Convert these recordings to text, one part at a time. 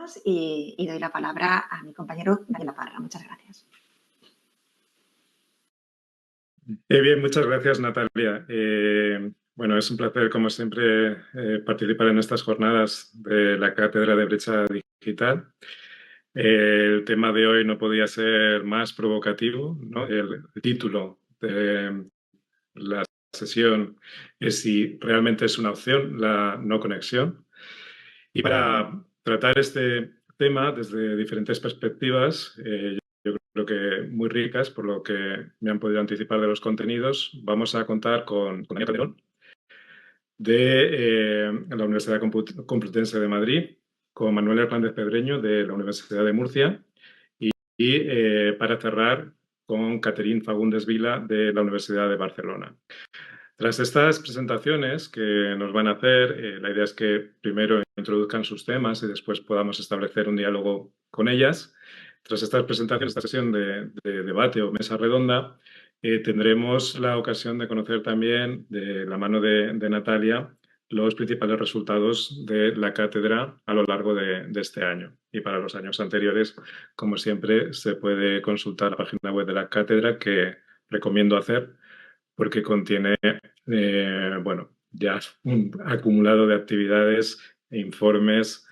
minutos y doy la palabra a mi compañero Daniel Parra. Muchas gracias. Bien, muchas gracias, Natalia. Bueno, es un placer, como siempre, participar en estas jornadas de la Cátedra de Brecha Digital. El tema de hoy no podía ser más provocativo, ¿no? El título de la sesión es si realmente es una opción la no conexión. Y para tratar este tema desde diferentes perspectivas, yo creo que muy ricas, por lo que me han podido anticipar de los contenidos, vamos a contar con Daniel Calderón de la Universidad Complutense de Madrid, con Manuel Hernández Pedreño de la Universidad de Murcia y para cerrar con Caterín Fagundes Vila de la Universidad de Barcelona. Tras estas presentaciones que nos van a hacer, la idea es que primero introduzcan sus temas y después podamos establecer un diálogo con ellas. Tras estas presentaciones, esta sesión de debate o mesa redonda, tendremos la ocasión de conocer también, de la mano de Natalia, los principales resultados de la cátedra a lo largo de este año. Y para los años anteriores, como siempre, se puede consultar la página web de la cátedra, que recomiendo hacer, porque contiene, bueno, ya un acumulado de actividades e informes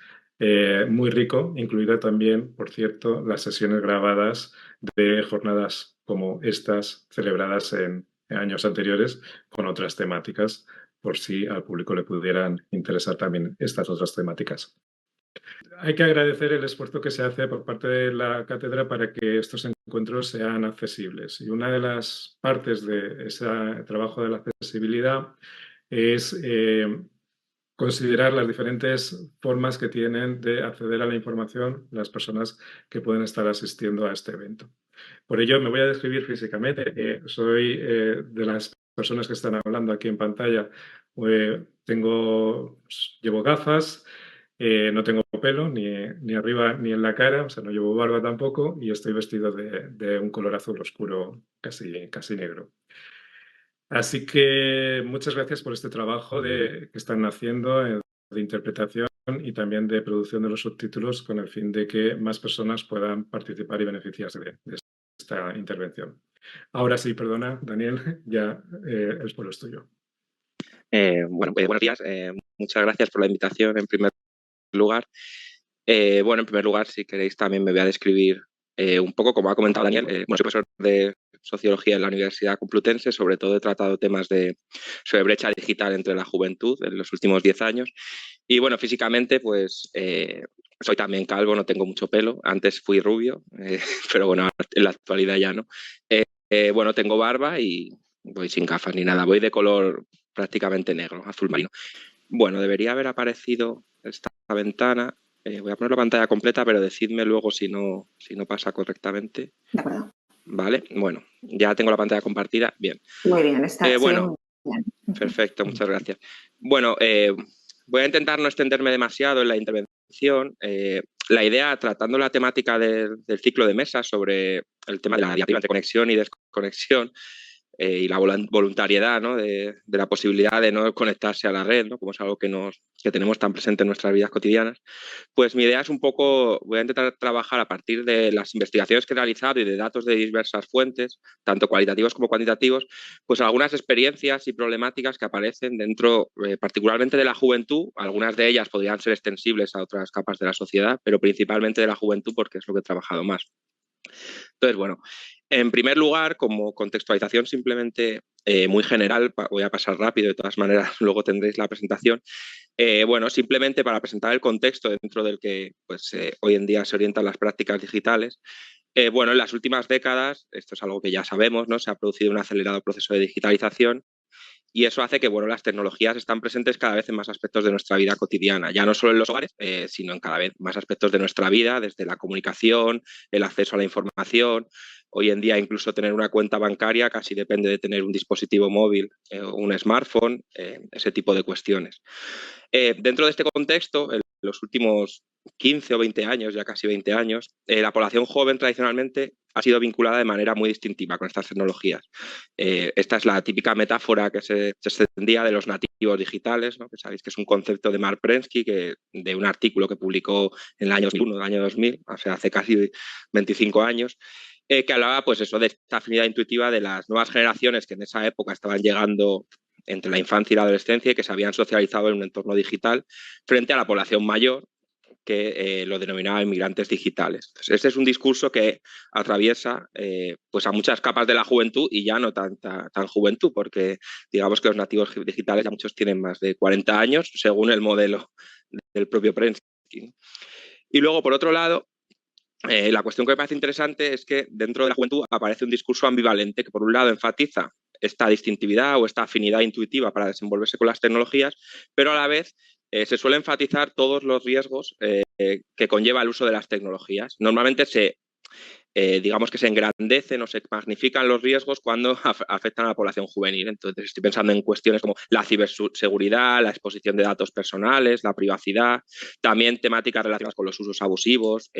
muy rico, incluida también, por cierto, las sesiones grabadas de jornadas como estas celebradas en años anteriores con otras temáticas, por si al público le pudieran interesar también estas otras temáticas. Hay que agradecer el esfuerzo que se hace por parte de la cátedra para que estos encuentros sean accesibles. Y una de las partes de ese trabajo de la accesibilidad es considerar las diferentes formas que tienen de acceder a la información las personas que pueden estar asistiendo a este evento. Por ello, me voy a describir físicamente. Soy de las personas que están hablando aquí en pantalla. Llevo gafas, no tengo pelo ni arriba ni en la cara, o sea, no llevo barba tampoco, y estoy vestido de un color azul oscuro, casi negro. Así que muchas gracias por este trabajo que están haciendo de interpretación y también de producción de los subtítulos, con el fin de que más personas puedan participar y beneficiarse de esta intervención. Ahora sí, perdona, Daniel, ya el pueblo es tuyo. Buenos días. Muchas gracias por la invitación, en primer lugar. Bueno, en primer lugar, si queréis, también me voy a describir un poco, como ha comentado Daniel. Soy profesor de Sociología en la Universidad Complutense. Sobre todo he tratado temas sobre brecha digital entre la juventud en los últimos 10 años. Y bueno, físicamente, pues soy también calvo, no tengo mucho pelo. Antes fui rubio, pero bueno, en la actualidad ya no. Bueno, tengo barba y voy sin gafas ni nada. Voy de color prácticamente negro, azul marino. Bueno, debería haber aparecido esta ventana. Voy a poner la pantalla completa, pero decidme luego si no pasa correctamente. De acuerdo. Vale, bueno, ya tengo la pantalla compartida. Bien. Muy bien, está bueno, muy bien. Perfecto, muchas gracias. Bueno, voy a intentar no extenderme demasiado en la intervención. La idea, tratando la temática del ciclo de mesa sobre el tema de la diatriba entre conexión y desconexión, y la voluntariedad, ¿no? de la posibilidad de no conectarse a la red, ¿no? Como es algo que tenemos tan presente en nuestras vidas cotidianas, pues mi idea es un poco, voy a intentar trabajar a partir de las investigaciones que he realizado y de datos de diversas fuentes, tanto cualitativos como cuantitativos, pues algunas experiencias y problemáticas que aparecen dentro, particularmente de la juventud. Algunas de ellas podrían ser extensibles a otras capas de la sociedad, pero principalmente de la juventud, porque es lo que he trabajado más. Entonces, bueno, en primer lugar, como contextualización simplemente muy general, voy a pasar rápido, de todas maneras luego tendréis la presentación. Bueno, simplemente para presentar el contexto dentro del que pues, hoy en día se orientan las prácticas digitales. Bueno, en las últimas décadas, esto es algo que ya sabemos, ¿no? Se ha producido un acelerado proceso de digitalización. Y eso hace que bueno, las tecnologías están presentes cada vez en más aspectos de nuestra vida cotidiana, ya no solo en los hogares, sino en cada vez más aspectos de nuestra vida, desde la comunicación, el acceso a la información. Hoy en día incluso tener una cuenta bancaria casi depende de tener un dispositivo móvil o un smartphone, ese tipo de cuestiones. Dentro de este contexto, en los últimos 15 o 20 años, ya casi 20 años, la población joven tradicionalmente ha sido vinculada de manera muy distintiva con estas tecnologías. Esta es la típica metáfora que se extendía de los nativos digitales, ¿no? Que sabéis que es un concepto de Mark Prensky, de un artículo que publicó en el año 2001, el año 2000, o sea, hace casi 25 años, que hablaba pues eso, de esta afinidad intuitiva de las nuevas generaciones que en esa época estaban llegando entre la infancia y la adolescencia y que se habían socializado en un entorno digital frente a la población mayor, que lo denominaba inmigrantes digitales. Entonces, este es un discurso que atraviesa pues a muchas capas de la juventud y ya no tan juventud, porque digamos que los nativos digitales ya muchos tienen más de 40 años, según el modelo del propio Prensky. Y luego, por otro lado, la cuestión que me parece interesante es que dentro de la juventud aparece un discurso ambivalente que, por un lado, enfatiza esta distintividad o esta afinidad intuitiva para desenvolverse con las tecnologías, pero a la vez se suele enfatizar todos los riesgos que conlleva el uso de las tecnologías. Normalmente digamos que se engrandecen o se magnifican los riesgos cuando afectan a la población juvenil. Entonces estoy pensando en cuestiones como la ciberseguridad, la exposición de datos personales, la privacidad, también temáticas relacionadas con los usos abusivos,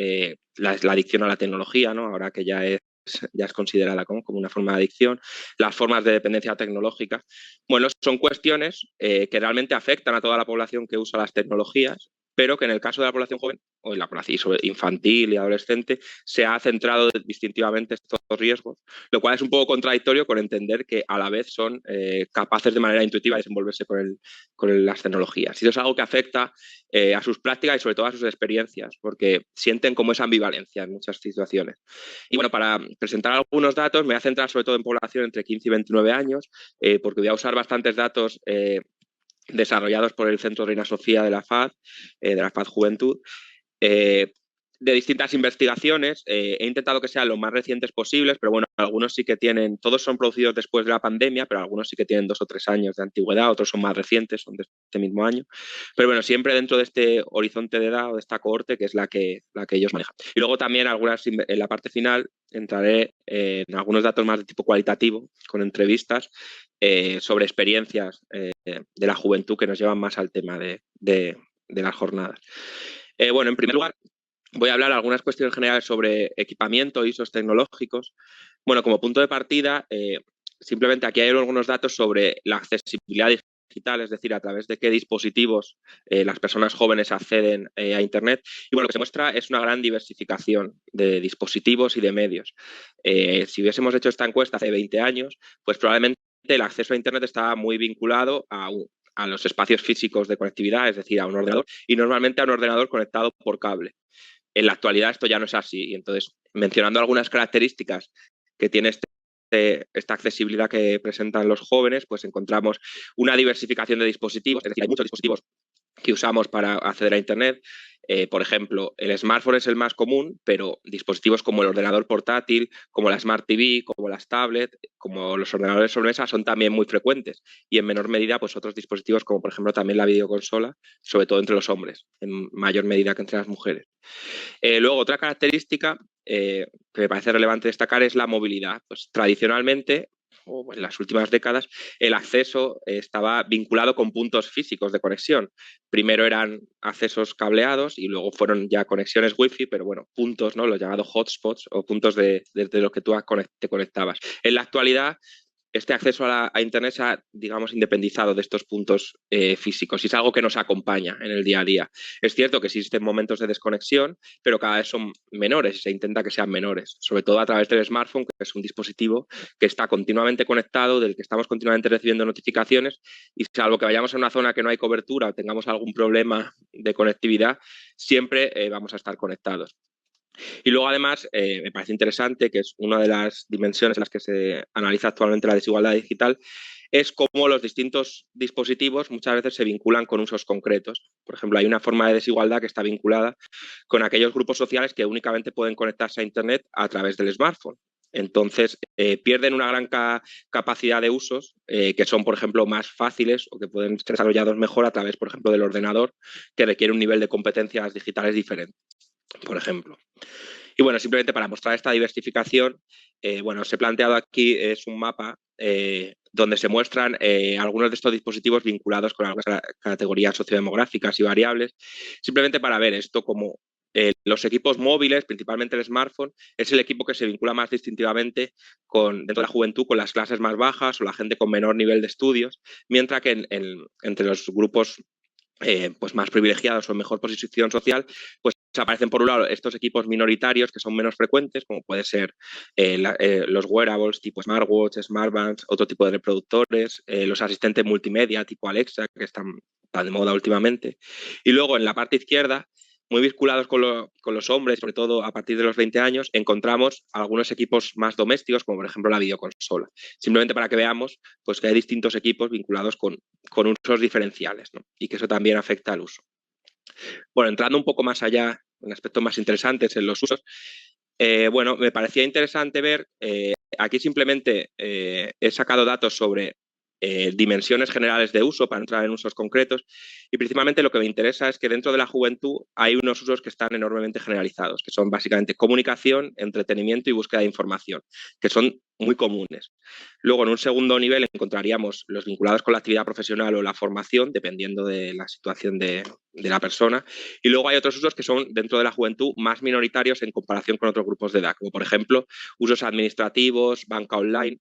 la adicción a la tecnología, ¿no? Ahora que ya es considerada como una forma de adicción, las formas de dependencia tecnológica. Bueno, son cuestiones que realmente afectan a toda la población que usa las tecnologías, pero que en el caso de la población joven o en la población infantil y adolescente se ha centrado distintivamente estos riesgos, lo cual es un poco contradictorio con entender que a la vez son capaces de manera intuitiva de desenvolverse con las tecnologías. Y eso es algo que afecta a sus prácticas y sobre todo a sus experiencias, porque sienten como esa ambivalencia en muchas situaciones. Y bueno, para presentar algunos datos me voy a centrar sobre todo en población entre 15 y 29 años, porque voy a usar bastantes datos desarrollados por el Centro Reina Sofía de la FAD Juventud, de distintas investigaciones. He intentado que sean lo más recientes posibles, pero bueno, algunos sí que tienen, todos son producidos después de la pandemia, pero algunos sí que tienen 2 o 3 años de antigüedad, otros son más recientes, son de este mismo año. Pero bueno, siempre dentro de este horizonte de edad o de esta cohorte que es la que ellos manejan. Y luego también en la parte final entraré en algunos datos más de tipo cualitativo, con entrevistas sobre experiencias de la juventud que nos llevan más al tema de las jornadas. Bueno, en primer lugar, voy a hablar algunas cuestiones generales sobre equipamiento y usos tecnológicos. Bueno, como punto de partida, simplemente aquí hay algunos datos sobre la accesibilidad digital, es decir, a través de qué dispositivos las personas jóvenes acceden a Internet. Y bueno, lo que se muestra es una gran diversificación de dispositivos y de medios. Si hubiésemos hecho esta encuesta hace 20 años, pues probablemente el acceso a Internet estaba muy vinculado a los espacios físicos de conectividad, es decir, a un ordenador, y normalmente a un ordenador conectado por cable. En la actualidad esto ya no es así, y entonces, mencionando algunas características que tiene esta accesibilidad que presentan los jóvenes, pues encontramos una diversificación de dispositivos, es decir, hay muchos dispositivos que usamos para acceder a Internet. Por ejemplo, el smartphone es el más común, pero dispositivos como el ordenador portátil, como la Smart TV, como las tablets, como los ordenadores sobre mesa son también muy frecuentes, y en menor medida pues otros dispositivos como por ejemplo también la videoconsola, sobre todo entre los hombres, en mayor medida que entre las mujeres. Luego, otra característica que me parece relevante destacar es la movilidad. Pues tradicionalmente, o en las últimas décadas, el acceso estaba vinculado con puntos físicos de conexión. Primero eran accesos cableados y luego fueron ya conexiones wifi, pero bueno, puntos, ¿no? Los llamados hotspots o puntos desde los que tú te conectabas. En la actualidad, este acceso a Internet se ha, digamos, independizado de estos puntos físicos y es algo que nos acompaña en el día a día. Es cierto que existen momentos de desconexión, pero cada vez son menores y se intenta que sean menores, sobre todo a través del smartphone, que es un dispositivo que está continuamente conectado, del que estamos continuamente recibiendo notificaciones y salvo que vayamos a una zona que no hay cobertura o tengamos algún problema de conectividad, siempre vamos a estar conectados. Y luego, además, me parece interesante, que es una de las dimensiones en las que se analiza actualmente la desigualdad digital, es cómo los distintos dispositivos muchas veces se vinculan con usos concretos. Por ejemplo, hay una forma de desigualdad que está vinculada con aquellos grupos sociales que únicamente pueden conectarse a Internet a través del smartphone. Entonces, pierden una gran capacidad de usos que son, por ejemplo, más fáciles o que pueden ser desarrollados mejor a través, por ejemplo, del ordenador, que requiere un nivel de competencias digitales diferente, por ejemplo. Y bueno, simplemente para mostrar esta diversificación, bueno, os he planteado aquí es un mapa donde se muestran algunos de estos dispositivos vinculados con algunas categorías sociodemográficas y variables, simplemente para ver esto como los equipos móviles, principalmente el smartphone, es el equipo que se vincula más distintivamente dentro de la juventud con las clases más bajas o la gente con menor nivel de estudios, mientras que entre los grupos pues más privilegiados o en mejor posición social, pues aparecen por un lado estos equipos minoritarios que son menos frecuentes, como puede ser los wearables tipo smartwatch, smartbands, otro tipo de reproductores, los asistentes multimedia tipo Alexa, que están de moda últimamente. Y luego en la parte izquierda, muy vinculados con los hombres, sobre todo a partir de los 20 años, encontramos algunos equipos más domésticos, como por ejemplo la videoconsola. Simplemente para que veamos pues, que hay distintos equipos vinculados con usos diferenciales, ¿no? Y que eso también afecta al uso. Bueno, entrando un poco más allá, en aspectos más interesantes en los usos, bueno, me parecía interesante ver, aquí simplemente he sacado datos sobre dimensiones generales de uso para entrar en usos concretos y principalmente lo que me interesa es que dentro de la juventud hay unos usos que están enormemente generalizados, que son básicamente comunicación, entretenimiento y búsqueda de información, que son muy comunes. Luego, en un segundo nivel, encontraríamos los vinculados con la actividad profesional o la formación, dependiendo de la situación de la persona. Y luego hay otros usos que son, dentro de la juventud, más minoritarios en comparación con otros grupos de edad, como por ejemplo, usos administrativos, banca online,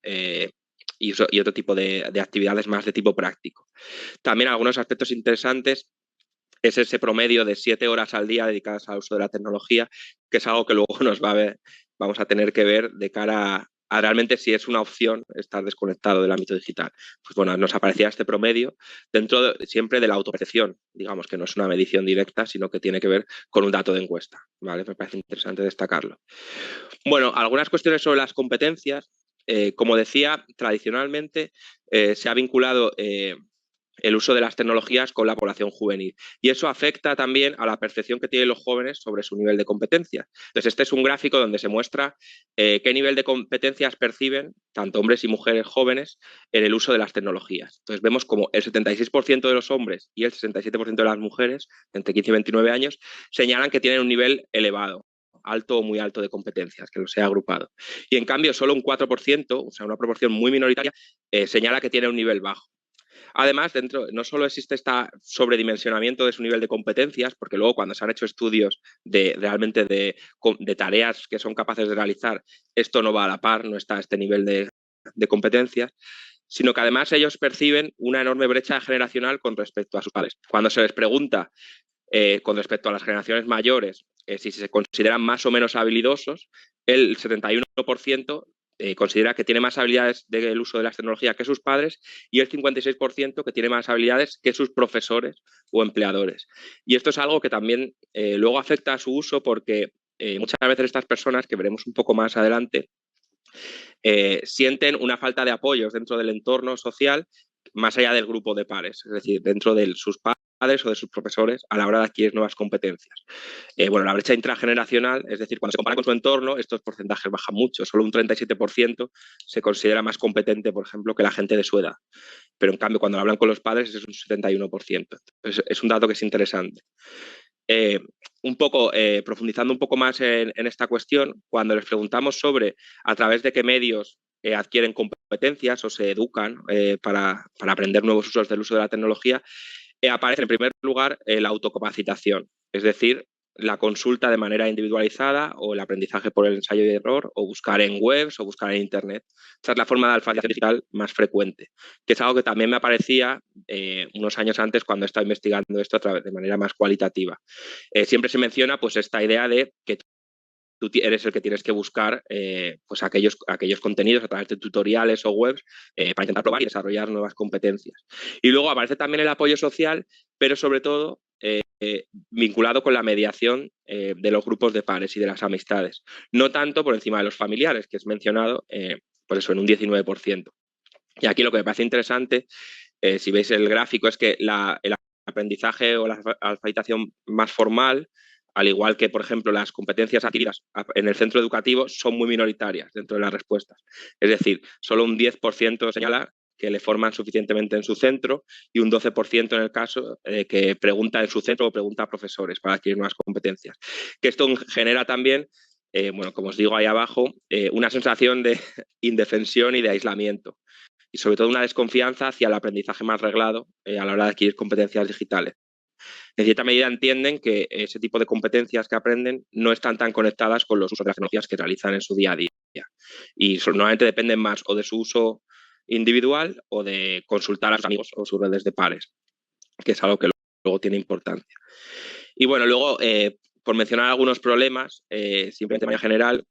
y otro tipo de actividades más de tipo práctico. También algunos aspectos interesantes es ese promedio de 7 horas al día dedicadas al uso de la tecnología, que es algo que luego vamos a tener que ver de cara a realmente si es una opción estar desconectado del ámbito digital. Pues bueno, nos aparecía este promedio siempre de la autopercepción, digamos que no es una medición directa, sino que tiene que ver con un dato de encuesta, ¿vale? Me parece interesante destacarlo. Bueno, algunas cuestiones sobre las competencias. Como decía, tradicionalmente se ha vinculado el uso de las tecnologías con la población juvenil. Y eso afecta también a la percepción que tienen los jóvenes sobre su nivel de competencia. Entonces, este es un gráfico donde se muestra qué nivel de competencias perciben tanto hombres y mujeres jóvenes en el uso de las tecnologías. Entonces, vemos como el 76% de los hombres y el 67% de las mujeres, entre 15 y 29 años, señalan que tienen un nivel elevado, alto o muy alto de competencias, que los he agrupado. Y en cambio, solo un 4%, o sea, una proporción muy minoritaria, señala que tiene un nivel bajo. Además, no solo existe este sobredimensionamiento de su nivel de competencias, porque luego cuando se han hecho estudios realmente de tareas que son capaces de realizar, esto no va a la par, no está a este nivel de competencias, sino que además ellos perciben una enorme brecha generacional con respecto a sus padres. Cuando se les pregunta con respecto a las generaciones mayores, si se consideran más o menos habilidosos, el 71% considera que tiene más habilidades del uso de las tecnologías que sus padres y el 56% que tiene más habilidades que sus profesores o empleadores. Y esto es algo que también luego afecta a su uso porque muchas veces estas personas, que veremos un poco más adelante, sienten una falta de apoyos dentro del entorno social más allá del grupo de pares, es decir, dentro de sus padres o de sus profesores a la hora de adquirir nuevas competencias. Bueno, la brecha intrageneracional, es decir, cuando se compara con su entorno, estos porcentajes bajan mucho. Solo un 37% se considera más competente, por ejemplo, que la gente de su edad. Pero en cambio, cuando hablan con los padres, es un 71%. Entonces, es un dato que es interesante. Un poco profundizando un poco más en esta cuestión, cuando les preguntamos sobre a través de qué medios adquieren competencias o se educan para aprender nuevos usos del uso de la tecnología, aparece en primer lugar la autocapacitación, es decir, la consulta de manera individualizada o el aprendizaje por el ensayo y error o buscar en webs o buscar en internet. Esta es la forma de alfabetización digital más frecuente, que es algo que también me aparecía unos años antes cuando estaba investigando esto de manera más cualitativa. Siempre se menciona pues esta idea de que tú eres el que tienes que buscar pues aquellos contenidos a través de tutoriales o webs para intentar probar y desarrollar nuevas competencias. Y luego aparece también el apoyo social, pero sobre todo vinculado con la mediación de los grupos de pares y de las amistades. No tanto por encima de los familiares, que es mencionado por eso en un 19%. Y aquí lo que me parece interesante, si veis el gráfico, es que el aprendizaje o la alfabetización más formal, al igual que, por ejemplo, las competencias adquiridas en el centro educativo, son muy minoritarias dentro de las respuestas. Es decir, solo un 10% señala que le forman suficientemente en su centro y un 12% en el caso que pregunta en su centro o pregunta a profesores para adquirir nuevas competencias. Que esto genera también, bueno, como os digo ahí abajo, una sensación de indefensión y de aislamiento y sobre todo una desconfianza hacia el aprendizaje más reglado a la hora de adquirir competencias digitales. En cierta medida entienden que ese tipo de competencias que aprenden no están tan conectadas con los usos de las tecnologías que realizan en su día a día. Y normalmente dependen más o de su uso individual o de consultar a sus amigos o sus redes de pares, que es algo que luego tiene importancia. Y bueno, luego, por mencionar algunos problemas, simplemente de manera general,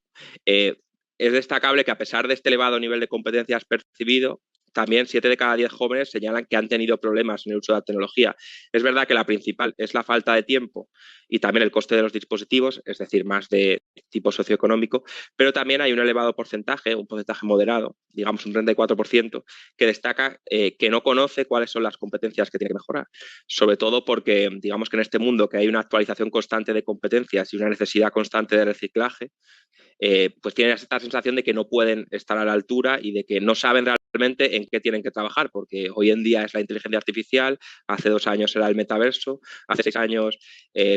es destacable que a pesar de este elevado nivel de competencias percibido, también 7 de cada 10 jóvenes señalan que han tenido problemas en el uso de la tecnología. Es verdad que la principal es la falta de tiempo y también el coste de los dispositivos, es decir, más de tipo socioeconómico, pero también hay un elevado porcentaje, un porcentaje moderado, digamos un 34%, que destaca que no conoce cuáles son las competencias que tiene que mejorar. Sobre todo porque, digamos que en este mundo que hay una actualización constante de competencias y una necesidad constante de reciclaje, pues tienen esta sensación de que no pueden estar a la altura y de que no saben realmente en qué tienen que trabajar, porque hoy en día es la inteligencia artificial, hace 2 años era el metaverso, hace 6 años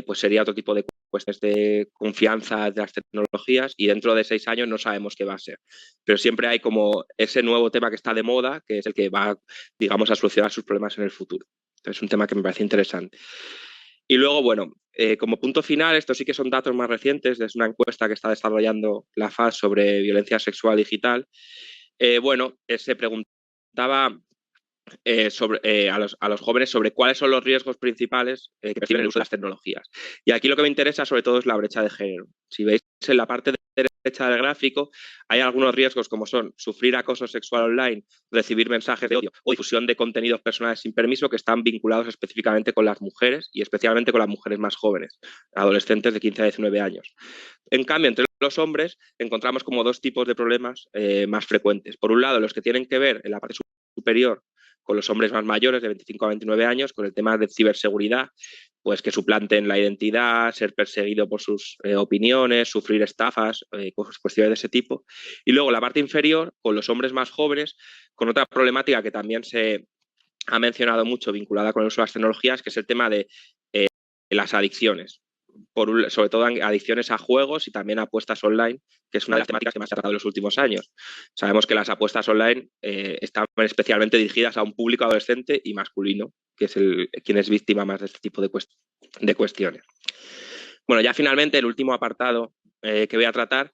pues sería otro tipo de cuestiones de confianza de las tecnologías y dentro de 6 años no sabemos qué va a ser. Pero siempre hay como ese nuevo tema que está de moda, que es el que va, digamos, a solucionar sus problemas en el futuro. Entonces es un tema que me parece interesante. Y luego, bueno, como punto final, estos sí que son datos más recientes, es una encuesta que está desarrollando la FAS sobre violencia sexual digital. Se preguntaba a los jóvenes sobre cuáles son los riesgos principales que perciben el uso de las tecnologías. Y aquí lo que me interesa sobre todo es la brecha de género. Si veis en la parte derecha del gráfico, hay algunos riesgos como son sufrir acoso sexual online, recibir mensajes de odio o difusión de contenidos personales sin permiso que están vinculados específicamente con las mujeres y especialmente con las mujeres más jóvenes, adolescentes de 15 a 19 años. En cambio, entre los hombres encontramos como 2 tipos de problemas más frecuentes. Por un lado, los que tienen que ver en la parte superior con los hombres más mayores de 25 a 29 años, con el tema de ciberseguridad, pues que suplanten la identidad, ser perseguido por sus opiniones, sufrir estafas, cuestiones de ese tipo. Y luego la parte inferior, con los hombres más jóvenes, con otra problemática que también se ha mencionado mucho vinculada con el uso de las tecnologías, que es el tema de las adicciones. Sobre todo adicciones a juegos y también a apuestas online, que es una de las temáticas que más se ha tratado en los últimos años. Sabemos que las apuestas online están especialmente dirigidas a un público adolescente y masculino, que es quien es víctima más de este tipo de cuestiones. Bueno, ya finalmente el último apartado que voy a tratar,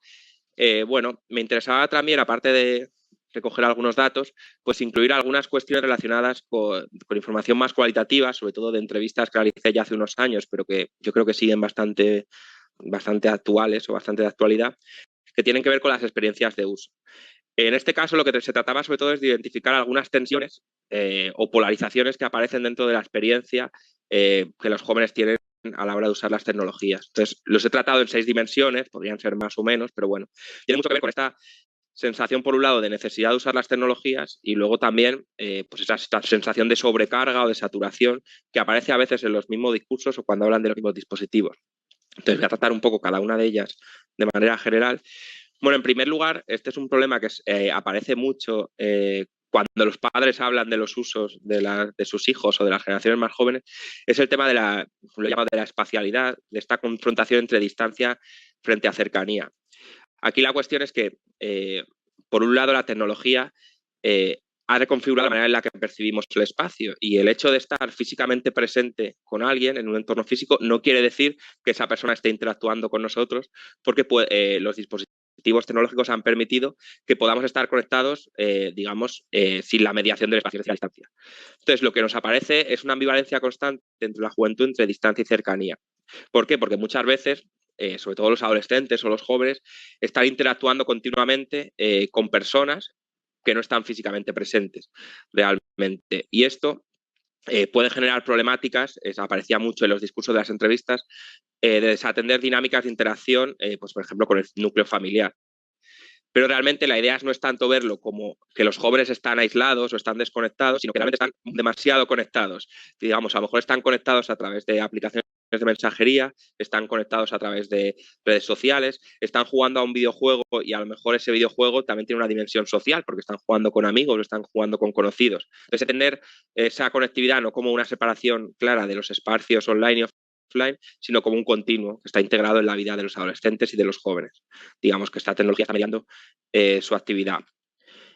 me interesaba también, aparte de recoger algunos datos, pues incluir algunas cuestiones relacionadas con información más cualitativa, sobre todo de entrevistas que realicé ya hace unos años, pero que yo creo que siguen bastante actuales o bastante de actualidad, que tienen que ver con las experiencias de uso. En este caso, lo que se trataba sobre todo es de identificar algunas tensiones o polarizaciones que aparecen dentro de la experiencia que los jóvenes tienen a la hora de usar las tecnologías. Entonces, los he tratado en 6 dimensiones, podrían ser más o menos, pero bueno, tiene mucho que ver con esta sensación, por un lado, de necesidad de usar las tecnologías y luego también pues esta sensación de sobrecarga o de saturación que aparece a veces en los mismos discursos o cuando hablan de los mismos dispositivos. Entonces voy a tratar un poco cada una de ellas de manera general. Bueno, en primer lugar, este es un problema que aparece mucho cuando los padres hablan de los usos de sus hijos o de las generaciones más jóvenes, es el tema lo llamo de la espacialidad, de esta confrontación entre distancia frente a cercanía. Aquí la cuestión es que, por un lado, la tecnología ha reconfigurado la manera en la que percibimos el espacio y el hecho de estar físicamente presente con alguien en un entorno físico no quiere decir que esa persona esté interactuando con nosotros porque los dispositivos tecnológicos han permitido que podamos estar conectados, sin la mediación del espacio y la distancia. Entonces, lo que nos aparece es una ambivalencia constante entre la juventud, entre distancia y cercanía. ¿Por qué? Porque muchas veces sobre todo los adolescentes o los jóvenes, están interactuando continuamente con personas que no están físicamente presentes realmente. Y esto puede generar problemáticas, aparecía mucho en los discursos de las entrevistas, de desatender dinámicas de interacción, pues por ejemplo con el núcleo familiar. Pero realmente la idea no es tanto verlo como que los jóvenes están aislados o están desconectados, sino que realmente están demasiado conectados. Digamos, a lo mejor están conectados a través de aplicaciones de mensajería, están conectados a través de redes sociales, están jugando a un videojuego y a lo mejor ese videojuego también tiene una dimensión social porque están jugando con amigos o están jugando con conocidos. Entonces, tener esa conectividad no como una separación clara de los espacios online y offline, sino como un continuo que está integrado en la vida de los adolescentes y de los jóvenes. Digamos que esta tecnología está mediando su actividad.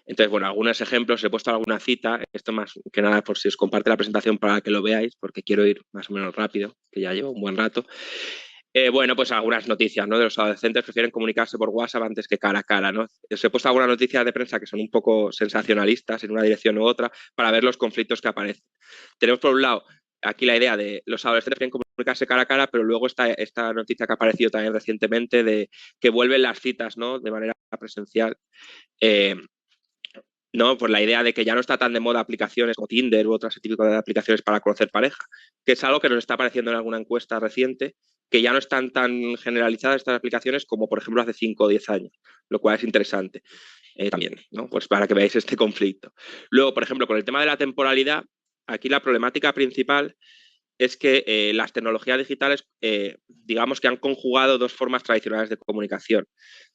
Entonces, bueno, algunos ejemplos, he puesto alguna cita, esto más que nada por si os comparte la presentación para que lo veáis, porque quiero ir más o menos rápido, que ya llevo un buen rato. Bueno, pues algunas noticias, ¿no? De los adolescentes prefieren comunicarse por WhatsApp antes que cara a cara, ¿no? Os he puesto algunas noticias de prensa que son un poco sensacionalistas en una dirección u otra para ver los conflictos que aparecen. Tenemos por un lado aquí la idea de los adolescentes prefieren comunicarse cara a cara, pero luego está esta noticia que ha aparecido también recientemente de que vuelven las citas, ¿no? De manera presencial. ¿No? Por la idea de que ya no está tan de moda aplicaciones como Tinder u otras típicas de aplicaciones para conocer pareja, que es algo que nos está apareciendo en alguna encuesta reciente, que ya no están tan generalizadas estas aplicaciones como, por ejemplo, hace 5 o 10 años, lo cual es interesante también, ¿no? Pues para que veáis este conflicto. Luego, por ejemplo, con el tema de la temporalidad, aquí la problemática principal es que las tecnologías digitales, digamos que han conjugado dos formas tradicionales de comunicación.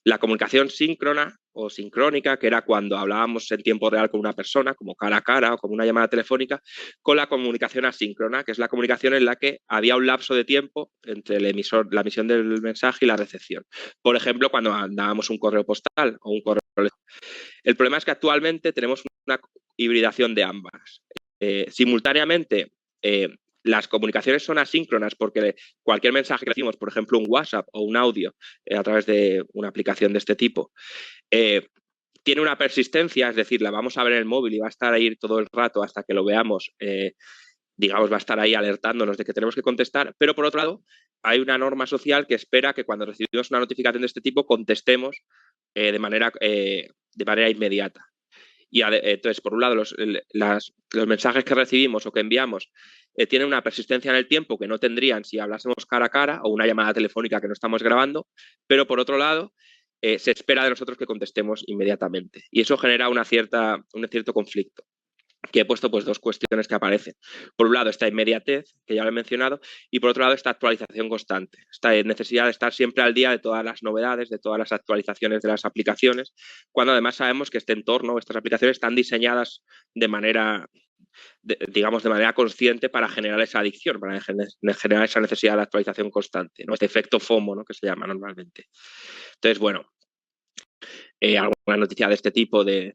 La comunicación síncrona o sincrónica, que era cuando hablábamos en tiempo real con una persona, como cara a cara o como una llamada telefónica, con la comunicación asíncrona, que es la comunicación en la que había un lapso de tiempo entre la emisión del mensaje y la recepción. Por ejemplo, cuando mandábamos un correo postal o un correo electrónico. El problema es que actualmente tenemos una hibridación de ambas. Simultáneamente, las comunicaciones son asíncronas porque cualquier mensaje que recibimos, por ejemplo, un WhatsApp o un audio a través de una aplicación de este tipo, tiene una persistencia, es decir, la vamos a ver en el móvil y va a estar ahí todo el rato hasta que lo veamos, digamos, va a estar ahí alertándonos de que tenemos que contestar, pero por otro lado, hay una norma social que espera que cuando recibimos una notificación de este tipo contestemos de manera inmediata. Y entonces, por un lado, los mensajes que recibimos o que enviamos tienen una persistencia en el tiempo que no tendrían si hablásemos cara a cara o una llamada telefónica que no estamos grabando, pero por otro lado, se espera de nosotros que contestemos inmediatamente. Y eso genera un cierto conflicto. Aquí he puesto pues dos cuestiones que aparecen. Por un lado, esta inmediatez, que ya lo he mencionado, y por otro lado, esta actualización constante, esta necesidad de estar siempre al día de todas las novedades, de todas las actualizaciones de las aplicaciones, cuando además sabemos que este entorno, estas aplicaciones están diseñadas de manera, digamos, de manera consciente para generar esa adicción, para generar esa necesidad de actualización constante, ¿no? Este efecto FOMO, ¿no? Que se llama normalmente. Entonces, bueno, alguna noticia de este tipo de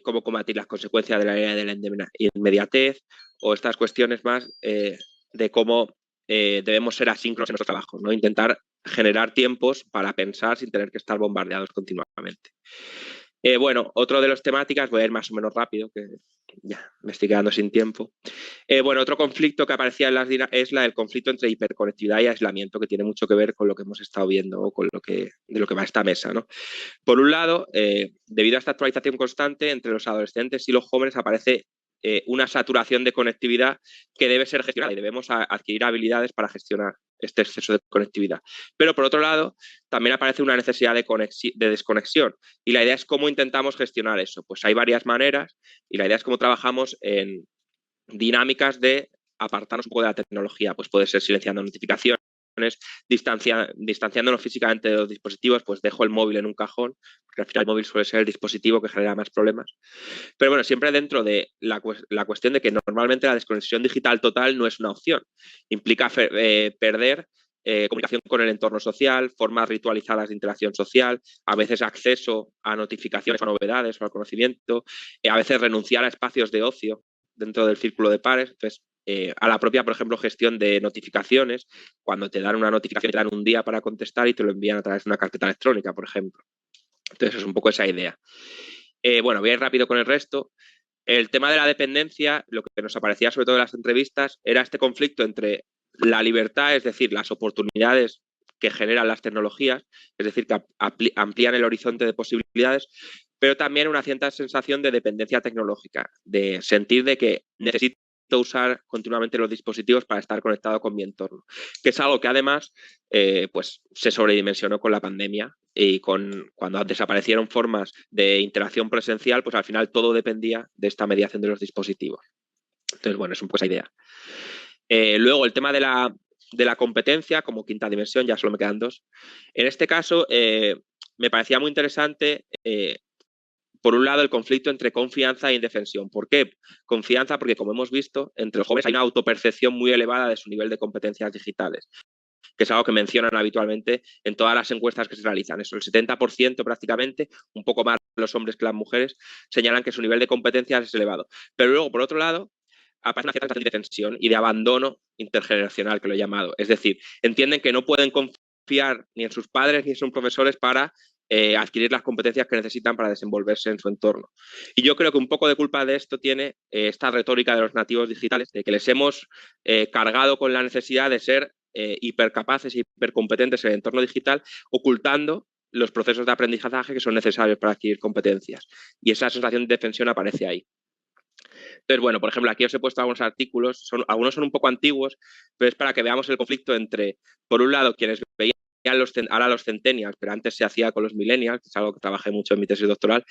cómo combatir las consecuencias de la inmediatez o estas cuestiones más de cómo debemos ser asíncronos en nuestro trabajo, ¿no? Intentar generar tiempos para pensar sin tener que estar bombardeados continuamente. Bueno, otro de las temáticas, voy a ir más o menos rápido, que ya me estoy quedando sin tiempo. Bueno, otro conflicto que aparecía en las DINA es el conflicto entre hiperconectividad y aislamiento, que tiene mucho que ver con lo que hemos estado viendo o con de lo que va esta mesa, ¿no? Por un lado, debido a esta actualización constante entre los adolescentes y los jóvenes aparece una saturación de conectividad que debe ser gestionada y debemos adquirir habilidades para gestionar este exceso de conectividad. Pero por otro lado, también aparece una necesidad de desconexión y la idea es cómo intentamos gestionar eso. Pues hay varias maneras y la idea es cómo trabajamos en dinámicas de apartarnos un poco de la tecnología. Pues puede ser silenciando notificaciones, distanciándonos físicamente de los dispositivos, pues dejo el móvil en un cajón, porque al final el móvil suele ser el dispositivo que genera más problemas. Pero bueno, siempre dentro de la cuestión de que normalmente la desconexión digital total no es una opción. Implica perder comunicación con el entorno social, formas ritualizadas de interacción social, a veces acceso a notificaciones, a novedades o al conocimiento, a veces renunciar a espacios de ocio dentro del círculo de pares. Entonces, a la propia, por ejemplo, gestión de notificaciones, cuando te dan una notificación, te dan un día para contestar y te lo envían a través de una carpeta electrónica, por ejemplo. Entonces, es un poco esa idea. Bueno, voy a ir rápido con el resto. El tema de la dependencia, lo que nos aparecía sobre todo en las entrevistas, era este conflicto entre la libertad, es decir, las oportunidades que generan las tecnologías, es decir, que amplían el horizonte de posibilidades, pero también una cierta sensación de dependencia tecnológica, de sentir de que necesito usar continuamente los dispositivos para estar conectado con mi entorno, que es algo que además pues se sobredimensionó con la pandemia y cuando desaparecieron formas de interacción presencial, pues al final todo dependía de esta mediación de los dispositivos. Entonces, bueno, es un poco esa idea. Luego, el tema de la competencia como quinta dimensión, ya solo me quedan dos. En este caso, me parecía muy interesante por un lado, el conflicto entre confianza e indefensión. ¿Por qué? Confianza porque, como hemos visto, entre los jóvenes hay una autopercepción muy elevada de su nivel de competencias digitales. que es algo que mencionan habitualmente en todas las encuestas que se realizan. Eso, el 70% prácticamente, un poco más los hombres que las mujeres, señalan que su nivel de competencias es elevado. Pero luego, por otro lado, aparece una cierta sensación de tensión y de abandono intergeneracional, que lo he llamado. Es decir, entienden que no pueden confiar ni en sus padres ni en sus profesores para adquirir las competencias que necesitan para desenvolverse en su entorno. Y yo creo que un poco de culpa de esto tiene esta retórica de los nativos digitales, de que les hemos cargado con la necesidad de ser hipercapaces y hipercompetentes en el entorno digital, ocultando los procesos de aprendizaje que son necesarios para adquirir competencias. Y esa sensación de tensión aparece ahí. Entonces, bueno, por ejemplo, aquí os he puesto algunos artículos, algunos son un poco antiguos, pero es para que veamos el conflicto entre, por un lado, quienes veían ahora los centennials, pero antes se hacía con los millennials, que es algo que trabajé mucho en mi tesis doctoral,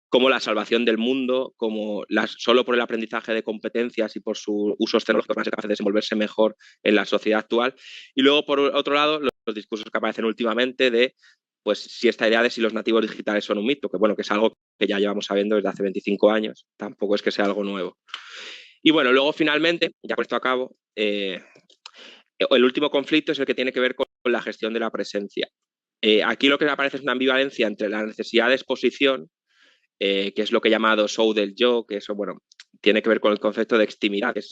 como la salvación del mundo, como solo por el aprendizaje de competencias y por sus usos tecnológicos van a ser capaces de desenvolverse mejor en la sociedad actual. Y luego, por otro lado, los discursos que aparecen últimamente de pues si esta idea de si los nativos digitales son un mito, que bueno, que es algo que ya llevamos sabiendo desde hace 25 años, tampoco es que sea algo nuevo. Y bueno, luego finalmente, ya con esto acabo, el último conflicto es el que tiene que ver con la gestión de la presencia. Aquí lo que aparece es una ambivalencia entre la necesidad de exposición, que es lo que he llamado show del yo, que eso, bueno, tiene que ver con el concepto de extimidad, que es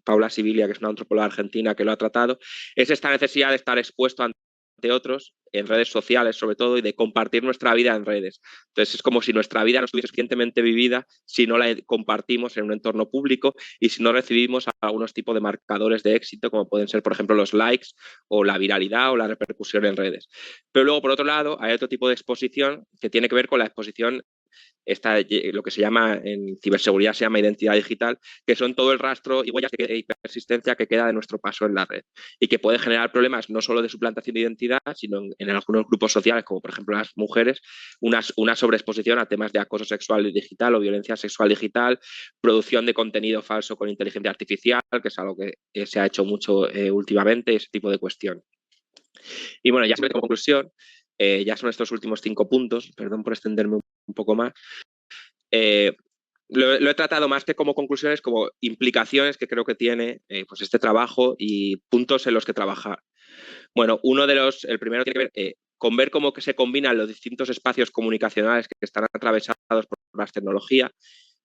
Paula Sibilia, que es una antropóloga argentina que lo ha tratado, es esta necesidad de estar expuesto ante otros en redes sociales sobre todo y de compartir nuestra vida en redes. Entonces es como si nuestra vida no estuviese suficientemente vivida si no la compartimos en un entorno público y si no recibimos algunos tipos de marcadores de éxito como pueden ser por ejemplo los likes o la viralidad o la repercusión en redes. Pero luego por otro lado hay otro tipo de exposición que tiene que ver con la exposición lo que se llama en ciberseguridad se llama identidad digital, que son todo el rastro y huellas de persistencia que queda de nuestro paso en la red y que puede generar problemas no solo de suplantación de identidad, sino en algunos grupos sociales, como por ejemplo las mujeres, una sobreexposición a temas de acoso sexual digital o violencia sexual digital, producción de contenido falso con inteligencia artificial, que es algo que se ha hecho mucho últimamente, ese tipo de cuestión. Y bueno, ya como conclusión, ya son estos últimos 5 puntos, perdón por extenderme un poco más. Lo he tratado más que como conclusiones, como implicaciones que creo que tiene pues este trabajo y puntos en los que trabajar. Bueno, el primero tiene que ver con ver cómo que se combinan los distintos espacios comunicacionales que están atravesados por las tecnologías,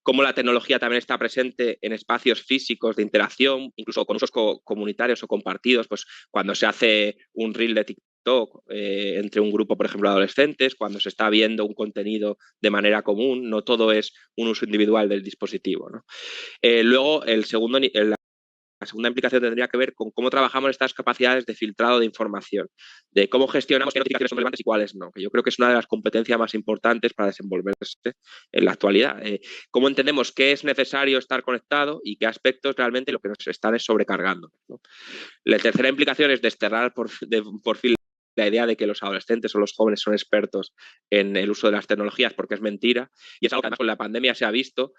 cómo la tecnología también está presente en espacios físicos de interacción, incluso con usos comunitarios o compartidos, pues cuando se hace un reel de TikTok entre un grupo, por ejemplo, de adolescentes, cuando se está viendo un contenido de manera común, no todo es un uso individual del dispositivo, ¿no? Luego, la segunda implicación tendría que ver con cómo trabajamos estas capacidades de filtrado de información, de cómo gestionamos qué notificaciones son relevantes y cuáles no, que yo creo que es una de las competencias más importantes para desenvolverse en la actualidad. Cómo entendemos qué es necesario estar conectado y qué aspectos realmente lo que nos están es sobrecargando, ¿no? La tercera implicación es desterrar por fin la idea de que los adolescentes o los jóvenes son expertos en el uso de las tecnologías, porque es mentira. Y es algo que además con la pandemia se ha visto,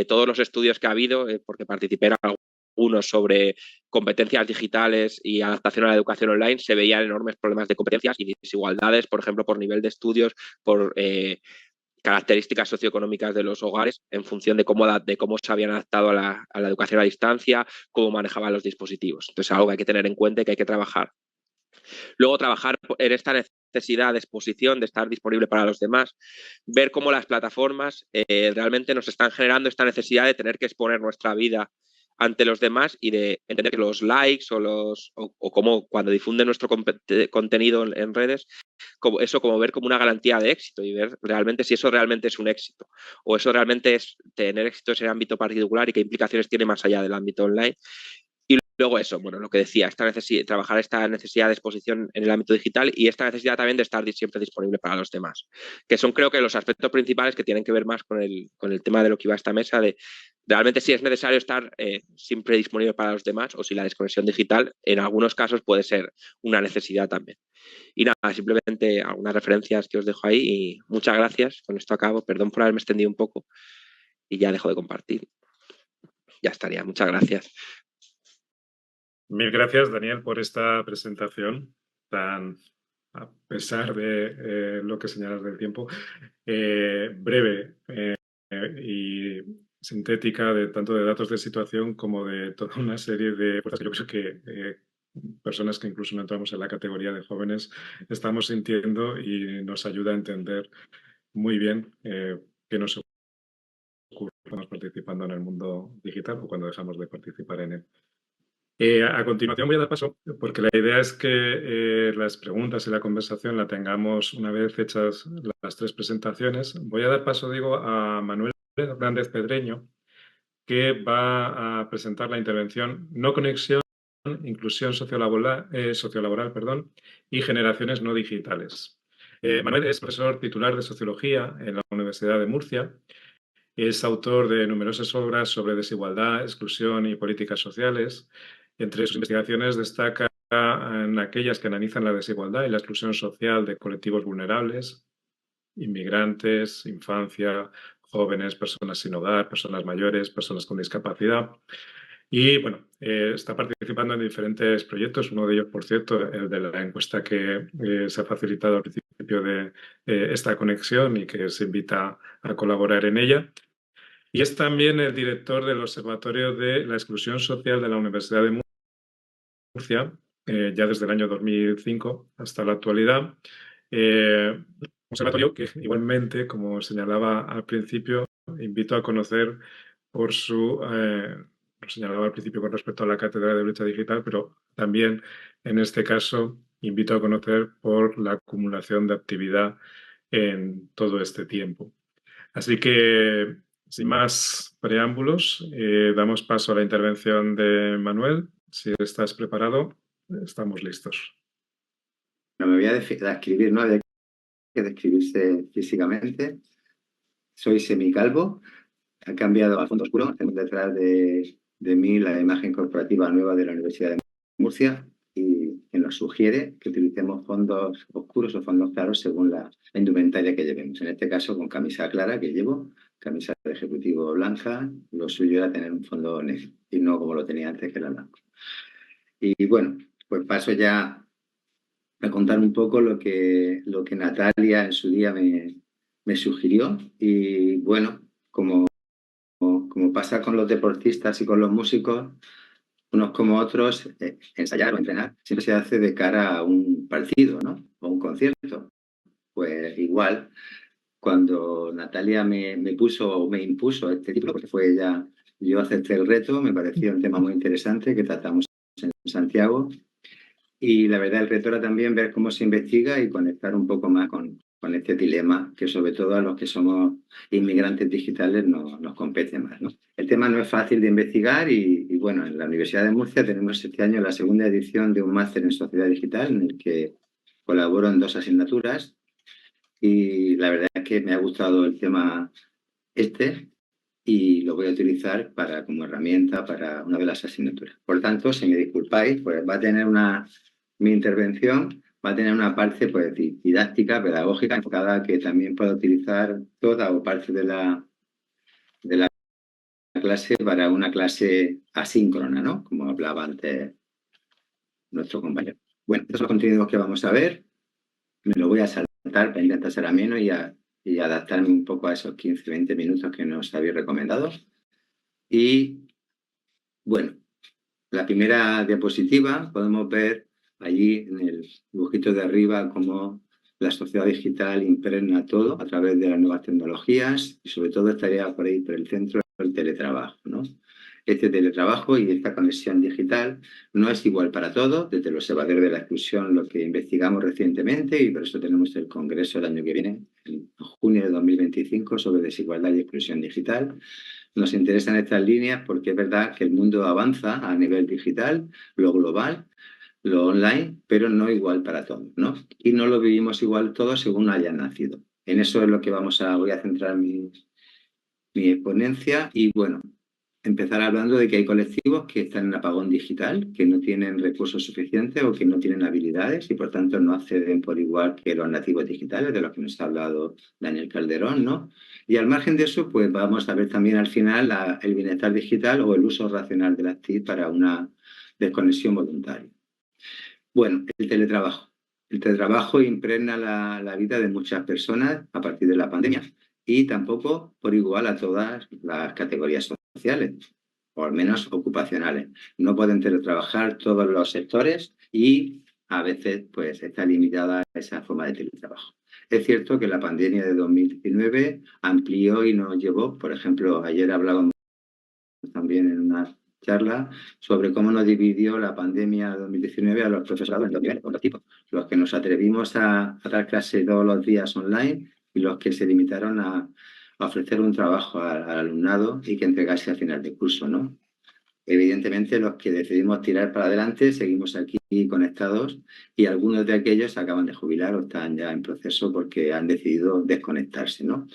todos los estudios que ha habido, porque participé en algunos sobre competencias digitales y adaptación a la educación online, se veían enormes problemas de competencias y desigualdades, por ejemplo, por nivel de estudios, por características socioeconómicas de los hogares en función de cómo se habían adaptado a la educación a distancia, cómo manejaban los dispositivos. Entonces, es algo que hay que tener en cuenta y que hay que trabajar. Luego, trabajar en esta necesidad de exposición, de estar disponible para los demás, ver cómo las plataformas realmente nos están generando esta necesidad de tener que exponer nuestra vida ante los demás y de entender que los likes o como cuando difunden nuestro contenido en redes, como ver como una garantía de éxito y ver realmente si eso realmente es un éxito o eso realmente es tener éxito en ese ámbito particular y qué implicaciones tiene más allá del ámbito online. Y luego eso, bueno, lo que decía, trabajar esta necesidad de exposición en el ámbito digital y esta necesidad también de estar siempre disponible para los demás, que son creo que los aspectos principales que tienen que ver más con el tema de lo que iba a esta mesa, de realmente si es necesario estar siempre disponible para los demás o si la desconexión digital en algunos casos puede ser una necesidad también. Y nada, simplemente algunas referencias que os dejo ahí y muchas gracias. Con esto acabo, perdón por haberme extendido un poco y ya dejo de compartir. Ya estaría, muchas gracias. Mil gracias, Daniel, por esta presentación tan, a pesar de lo que señalas del tiempo, breve y sintética, tanto de datos de situación como de toda una serie de cosas que yo creo que personas que incluso no entramos en la categoría de jóvenes, estamos sintiendo y nos ayuda a entender muy bien qué nos ocurre cuando estamos participando en el mundo digital o cuando dejamos de participar en él. A continuación voy a dar paso, porque la idea es que las preguntas y la conversación la tengamos una vez hechas las tres presentaciones. Voy a dar paso, digo, a Manuel Hernández Pedreño, que va a presentar la intervención No conexión, inclusión sociolaboral, perdón, y generaciones no digitales. Manuel es profesor titular de Sociología en la Universidad de Murcia. Es autor de numerosas obras sobre desigualdad, exclusión y políticas sociales. Entre sus investigaciones destaca en aquellas que analizan la desigualdad y la exclusión social de colectivos vulnerables, inmigrantes, infancia, jóvenes, personas sin hogar, personas mayores, personas con discapacidad. Y bueno, está participando en diferentes proyectos, uno de ellos, por cierto, el de la encuesta que se ha facilitado al principio de esta conexión y que se invita a colaborar en ella. Y es también el director del Observatorio de la Exclusión Social de la Universidad de Murcia, ya desde el año 2005 hasta la actualidad. Observatorio que igualmente, como señalaba al principio, invito a conocer por lo señalaba al principio con respecto a la Cátedra de Brecha Digital, pero también en este caso invito a conocer por la acumulación de actividad en todo este tiempo. Así que, sin más preámbulos, damos paso a la intervención de Manuel. Si estás preparado, estamos listos. No me voy a describir, no hay que describirse físicamente. Soy semicalvo, ha cambiado a fondo oscuro. Tenemos detrás de mí la imagen corporativa nueva de la Universidad de Murcia y que nos sugiere que utilicemos fondos oscuros o fondos claros según la indumentaria que llevemos. En este caso, con camisa clara que llevo, camisa de ejecutivo blanca, lo suyo era tener un fondo negro y no como lo tenía antes, que era blanco. Y bueno, pues paso ya a contar un poco lo que Natalia en su día me sugirió. Y bueno, como pasa con los deportistas y con los músicos, unos como otros, ensayar o entrenar siempre se hace de cara a un partido, ¿no? O un concierto. Pues igual, cuando Natalia me impuso este título, porque fue ella, yo acepté el reto, me pareció un tema muy interesante que tratamos en Santiago. Y la verdad, el reto era también ver cómo se investiga y conectar un poco más con este dilema que sobre todo a los que somos inmigrantes digitales nos compete más, ¿no? El tema no es fácil de investigar y bueno, en la Universidad de Murcia tenemos este año la segunda edición de un máster en sociedad digital en el que colaboro en 2 asignaturas y la verdad es que me ha gustado el tema y lo voy a utilizar como herramienta para una de las asignaturas. Por tanto, si me disculpáis, pues va a tener mi intervención va a tener una parte pues, didáctica, pedagógica, enfocada que también pueda utilizar toda o parte de la clase para una clase asíncrona, ¿no? Como hablaba antes nuestro compañero. Bueno, estos son los contenidos que vamos a ver. Me lo voy a saltar para intentar ser ameno y adaptarme un poco a esos 15-20 minutos que nos habéis recomendado. Y bueno, la primera diapositiva podemos ver allí en el dibujito de arriba cómo la sociedad digital impregna todo a través de las nuevas tecnologías y sobre todo estaría por ahí por el centro el teletrabajo, ¿no? Este teletrabajo y esta conexión digital no es igual para todos. Desde el Observatorio de la Exclusión lo que investigamos recientemente y por eso tenemos el congreso el año que viene, en junio de 2025, sobre desigualdad y exclusión digital. Nos interesan estas líneas porque es verdad que el mundo avanza a nivel digital, lo global, lo online, pero no igual para todos, ¿no? Y no lo vivimos igual todos según hayan nacido. En eso es lo que voy a centrar mi exponencia y, bueno, empezar hablando de que hay colectivos que están en apagón digital, que no tienen recursos suficientes o que no tienen habilidades y, por tanto, no acceden por igual que los nativos digitales, de los que nos ha hablado Daniel Calderón, ¿no? Y al margen de eso, pues vamos a ver también al final el bienestar digital o el uso racional de las TIC para una desconexión voluntaria. Bueno, el teletrabajo. El teletrabajo impregna la vida de muchas personas a partir de la pandemia y tampoco por igual a todas las categorías sociales. o al menos ocupacionales. No pueden teletrabajar todos los sectores y a veces pues está limitada esa forma de teletrabajo. Es cierto que la pandemia de 2019 amplió y nos llevó, por ejemplo, ayer hablábamos también en una charla sobre cómo nos dividió la pandemia de 2019 a los profesorados en dos niveles, por dos tipos. Los que nos atrevimos a dar clase todos los días online y los que se limitaron a ofrecer un trabajo al alumnado y que entregase al final del curso, ¿no? Evidentemente, los que decidimos tirar para adelante seguimos aquí conectados y algunos de aquellos acaban de jubilar o están ya en proceso porque han decidido desconectarse, ¿no?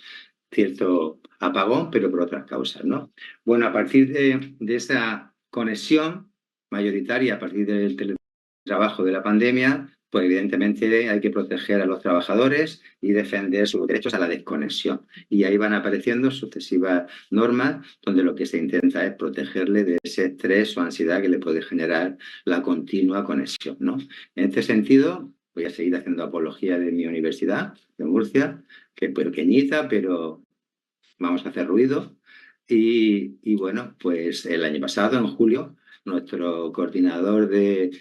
Cierto apagón, pero por otras causas, ¿no? Bueno, a partir de esa conexión mayoritaria, a partir del teletrabajo de la pandemia, pues evidentemente hay que proteger a los trabajadores y defender sus derechos a la desconexión. Y ahí van apareciendo sucesivas normas donde lo que se intenta es protegerle de ese estrés o ansiedad que le puede generar la continua conexión, ¿no? En este sentido, voy a seguir haciendo apología de mi universidad, de Murcia, que es pequeñita, pero vamos a hacer ruido. Y bueno, pues el año pasado, en julio, nuestro coordinador de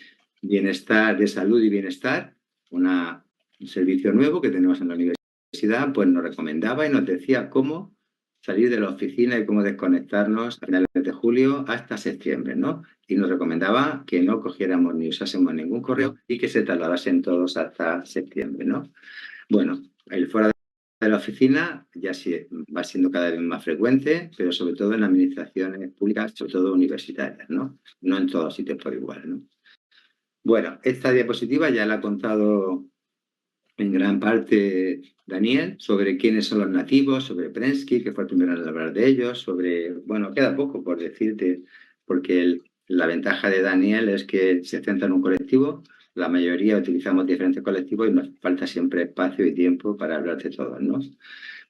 bienestar, de salud y bienestar, un servicio nuevo que tenemos en la universidad, pues nos recomendaba y nos decía cómo salir de la oficina y cómo desconectarnos a finales de julio hasta septiembre, ¿no? Y nos recomendaba que no cogiéramos ni usásemos ningún correo y que se trasladasen todos hasta septiembre, ¿no? Bueno, el fuera de la oficina ya sí va siendo cada vez más frecuente, pero sobre todo en administraciones públicas, sobre todo universitarias, ¿no? No en todos sitios por igual, ¿no? Bueno, esta diapositiva ya la ha contado en gran parte Daniel, sobre quiénes son los nativos, sobre Prensky, que fue el primero en hablar de ellos, sobre, bueno, queda poco por decirte, porque la ventaja de Daniel es que se centra en un colectivo, la mayoría utilizamos diferentes colectivos y nos falta siempre espacio y tiempo para hablar de todos, ¿no?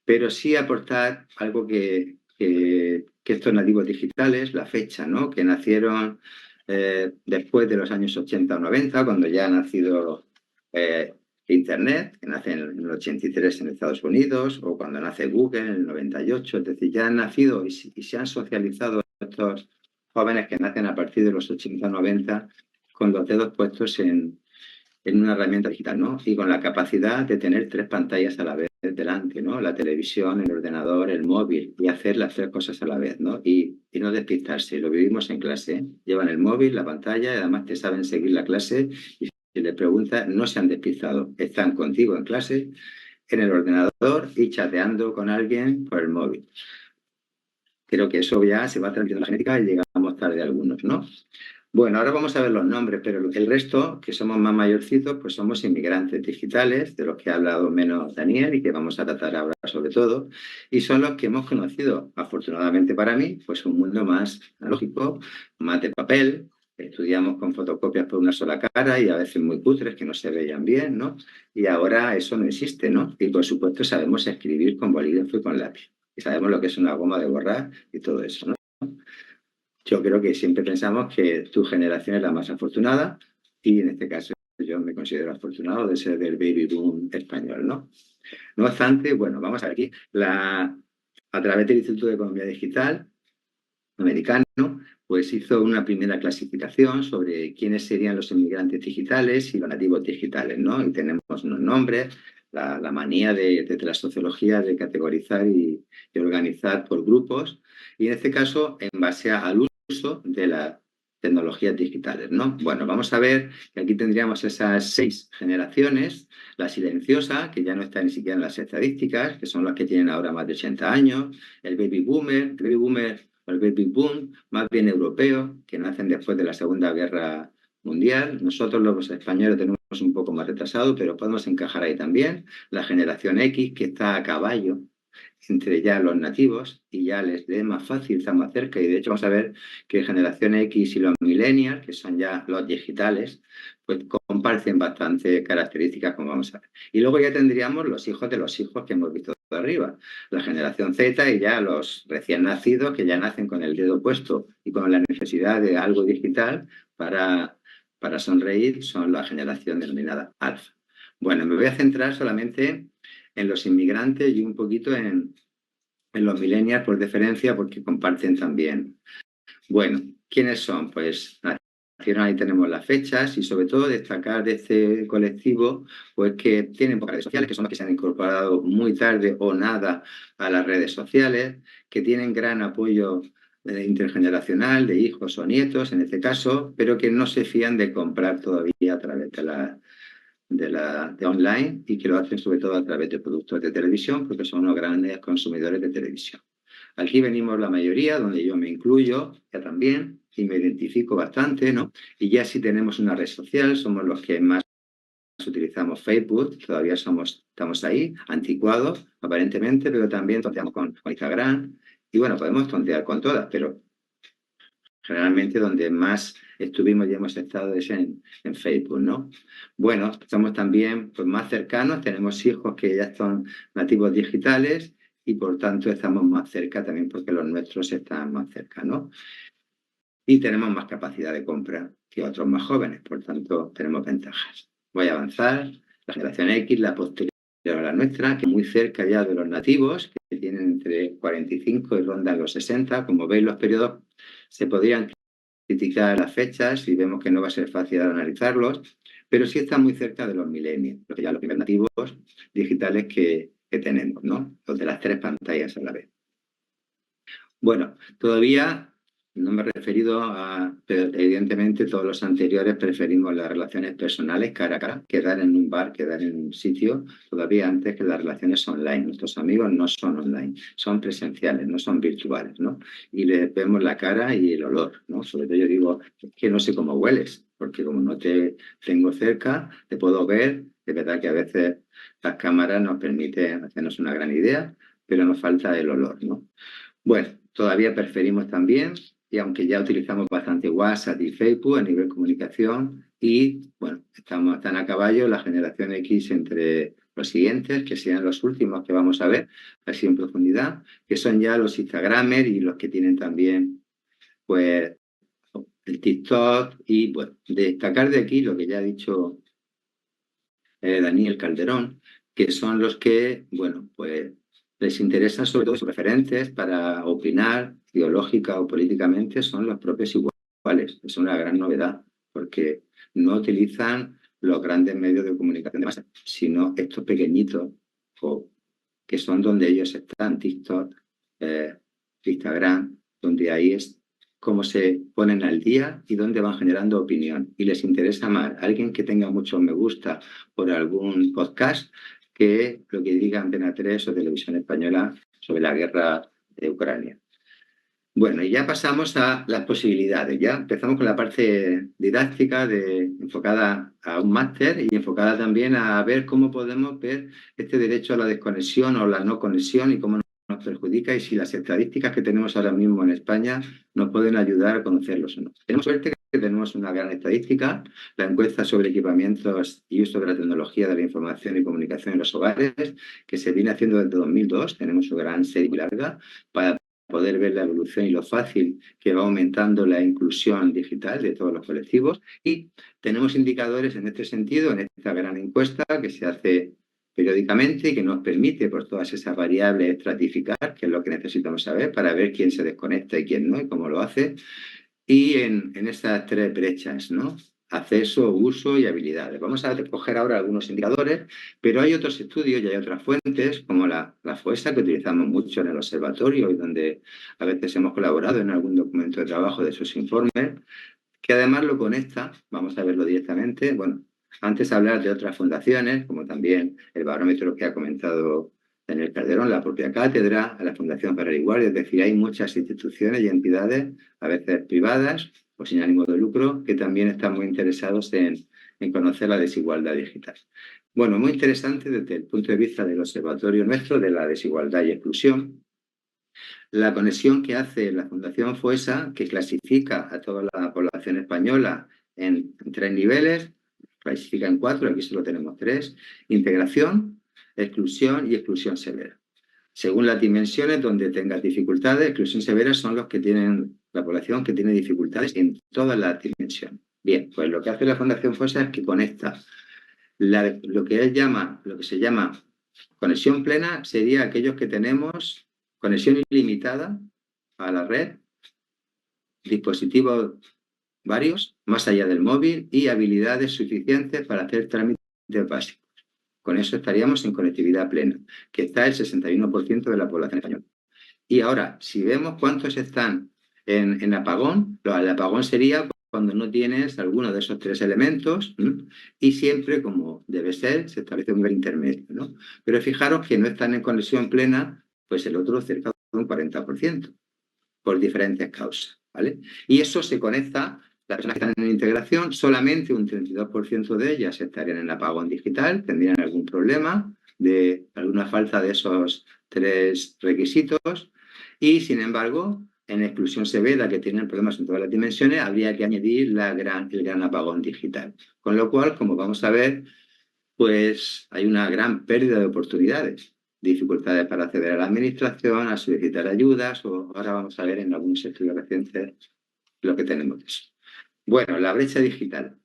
Pero sí aportar algo que estos nativos digitales, la fecha, ¿no? Que nacieron después de los años 80 o 90, cuando ya ha nacido Internet, que nace en el 83 en Estados Unidos, o cuando nace Google en el 98, es decir, ya han nacido y se han socializado estos jóvenes que nacen a partir de los 80 o 90 con los dedos puestos en una herramienta digital, ¿no? Y con la capacidad de tener 3 pantallas a la vez delante, ¿no? La televisión, el ordenador, el móvil, y hacer las 3 cosas a la vez, ¿no? Y no despistarse, lo vivimos en clase, ¿eh? Llevan el móvil, la pantalla, y además te saben seguir la clase, y si les preguntas, no se han despistado, están contigo en clase, en el ordenador y chateando con alguien por el móvil. Creo que eso ya se va transmitiendo la genética y llegamos tarde a algunos, ¿no? Bueno, ahora vamos a ver los nombres, pero el resto, que somos más mayorcitos, pues somos inmigrantes digitales, de los que ha hablado menos Daniel y que vamos a tratar ahora sobre todo, y son los que hemos conocido, afortunadamente para mí, pues un mundo más analógico, más de papel, estudiamos con fotocopias por una sola cara y a veces muy cutres que no se veían bien, ¿no? Y ahora eso no existe, ¿no? Y por supuesto sabemos escribir con bolígrafo y con lápiz, y sabemos lo que es una goma de borrar y todo eso, ¿no? Yo creo que siempre pensamos que tu generación es la más afortunada y en este caso yo me considero afortunado de ser del baby boom español, ¿no? No obstante, bueno, vamos a ver aquí, a través del Instituto de Economía Digital americano, pues hizo una primera clasificación sobre quiénes serían los inmigrantes digitales y los nativos digitales, ¿no? Y tenemos unos nombres, la manía de la sociología de categorizar y organizar por grupos, y en este caso en base al uso de las tecnologías digitales, ¿no? Bueno, vamos a ver que aquí tendríamos esas 6 generaciones, la silenciosa, que ya no está ni siquiera en las estadísticas, que son las que tienen ahora más de 80 años, el baby boomer o el baby boom, más bien europeo, que nacen después de la Segunda Guerra Mundial. Nosotros los españoles tenemos un poco más retrasado, pero podemos encajar ahí también. La generación X, que está a caballo entre ya los nativos y ya les es más fácil, están más cerca, y de hecho vamos a ver que generación X y los millennials, que son ya los digitales, pues comparten bastante características, como vamos a ver. Y luego ya tendríamos los hijos de los hijos que hemos visto de arriba, la generación Z y ya los recién nacidos que ya nacen con el dedo puesto y con la necesidad de algo digital para sonreír, son la generación denominada alfa. Bueno, me voy a centrar solamente en los inmigrantes y un poquito en los millennials por deferencia, porque comparten también Bueno, ¿quiénes son? Pues ahí tenemos las fechas y sobre todo destacar de este colectivo pues que tienen pocas redes sociales, que son los que se han incorporado muy tarde o nada a las redes sociales, que tienen gran apoyo intergeneracional de hijos o nietos en este caso, pero que no se fían de comprar todavía a través de online y que lo hacen sobre todo a través de productos de televisión porque son unos grandes consumidores de televisión. Aquí venimos la mayoría, donde yo me incluyo, ya también, y me identifico bastante, ¿no? Y ya si tenemos una red social, somos los que más utilizamos Facebook, todavía estamos ahí, anticuados, aparentemente, pero también tonteamos con Instagram. Y bueno, podemos tontear con todas, pero generalmente donde más estuvimos y hemos estado es en Facebook, ¿no? Bueno, estamos también pues, más cercanos, tenemos hijos que ya son nativos digitales y por tanto estamos más cerca también porque los nuestros están más cerca, ¿no? Y tenemos más capacidad de compra que otros más jóvenes, por tanto tenemos ventajas. Voy a avanzar, la generación X, la posterior a la nuestra, que es muy cerca ya de los nativos, que tienen entre 45 y rondan los 60, como veis los periodos se podrían criticar las fechas y vemos que no va a ser fácil analizarlos, pero sí están muy cerca de los millennials, ya los primeros nativos digitales que tenemos, ¿no? Los de las 3 pantallas a la vez. Bueno, todavía no me he referido a, pero evidentemente todos los anteriores preferimos las relaciones personales cara a cara, quedar en un bar, quedar en un sitio, todavía antes que las relaciones online. Nuestros amigos no son online, son presenciales, no son virtuales, ¿no? Y les vemos la cara y el olor, ¿no? Sobre todo yo digo, es que no sé cómo hueles, porque como no te tengo cerca, te puedo ver, de verdad que a veces las cámaras nos permiten hacernos una gran idea, pero nos falta el olor, ¿no? Bueno, todavía preferimos también, y aunque ya utilizamos bastante WhatsApp y Facebook a nivel comunicación, y bueno, están a caballo la generación X entre los siguientes, que sean los últimos que vamos a ver, así en profundidad, que son ya los Instagramers y los que tienen también, pues, el TikTok, y bueno, destacar de aquí lo que ya ha dicho Daniel Calderón, que son los que, bueno, pues les interesan sobre todo sus referentes para opinar ideológica o políticamente son los propios iguales. Es una gran novedad porque no utilizan los grandes medios de comunicación de masa, sino estos pequeñitos o, que son donde ellos están, TikTok, Instagram, donde ahí es cómo se ponen al día y dónde van generando opinión. Y les interesa más alguien que tenga muchos me gusta por algún podcast que lo que diga Antena 3 o Televisión Española sobre la guerra de Ucrania. Bueno, y ya pasamos a las posibilidades. Ya empezamos con la parte didáctica enfocada a un máster y enfocada también a ver cómo podemos ver este derecho a la desconexión o la no conexión y cómo nos perjudica y si las estadísticas que tenemos ahora mismo en España nos pueden ayudar a conocerlos o no. Tenemos suerte que tenemos una gran estadística, la encuesta sobre equipamientos y uso de la tecnología de la información y comunicación en los hogares, que se viene haciendo desde 2002, tenemos una gran serie muy larga para poder ver la evolución y lo fácil que va aumentando la inclusión digital de todos los colectivos. Y tenemos indicadores en este sentido, en esta gran encuesta que se hace periódicamente y que nos permite por todas esas variables estratificar, que es lo que necesitamos saber para ver quién se desconecta y quién no y cómo lo hace. Y en esas 3 brechas, ¿no? Acceso, uso y habilidades. Vamos a coger ahora algunos indicadores, pero hay otros estudios y hay otras fuentes, como la FOESA, que utilizamos mucho en el observatorio y donde a veces hemos colaborado en algún documento de trabajo de sus informes, que además lo conecta, vamos a verlo directamente, bueno, antes de hablar de otras fundaciones, como también el barómetro que ha comentado Daniel Calderón, la propia cátedra, a la Fundación para el Igual, es decir, hay muchas instituciones y entidades, a veces privadas o sin ánimo de lucro, que también están muy interesados en conocer la desigualdad digital. Bueno, muy interesante desde el punto de vista del observatorio nuestro de la desigualdad y exclusión, la conexión que hace la Fundación FOESA, que clasifica a toda la población española en 3 niveles, clasifica en 4, aquí solo tenemos 3, integración, exclusión y exclusión severa. Según las dimensiones donde tengas dificultades, exclusión severa son los que tienen, la población que tiene dificultades en todas las dimensiones. Bien, pues lo que hace la Fundación FOESA es que conecta lo que se llama conexión plena, sería aquellos que tenemos conexión ilimitada a la red dispositivos varios, más allá del móvil, y habilidades suficientes para hacer trámites básicos. Con eso estaríamos en conectividad plena, que está el 61% de la población española. Y ahora, si vemos cuántos están en apagón, el apagón sería cuando no tienes alguno de esos tres elementos, ¿no? Y siempre, como debe ser, se establece un nivel intermedio, ¿no? Pero fijaros que no están en conexión plena, pues el otro cerca de un 40%, por diferentes causas, ¿vale? Y eso se conecta, las personas que están en integración, solamente un 32% de ellas estarían en apagón digital, tendrían algún problema de alguna falta de esos tres requisitos, y sin embargo, en exclusión severa, que tienen problemas en todas las dimensiones, habría que añadir el gran apagón digital. Con lo cual, como vamos a ver, pues hay una gran pérdida de oportunidades, dificultades para acceder a la administración, a solicitar ayudas, o ahora vamos a ver en algunos estudios recientes lo que tenemos de eso. Bueno, la brecha digital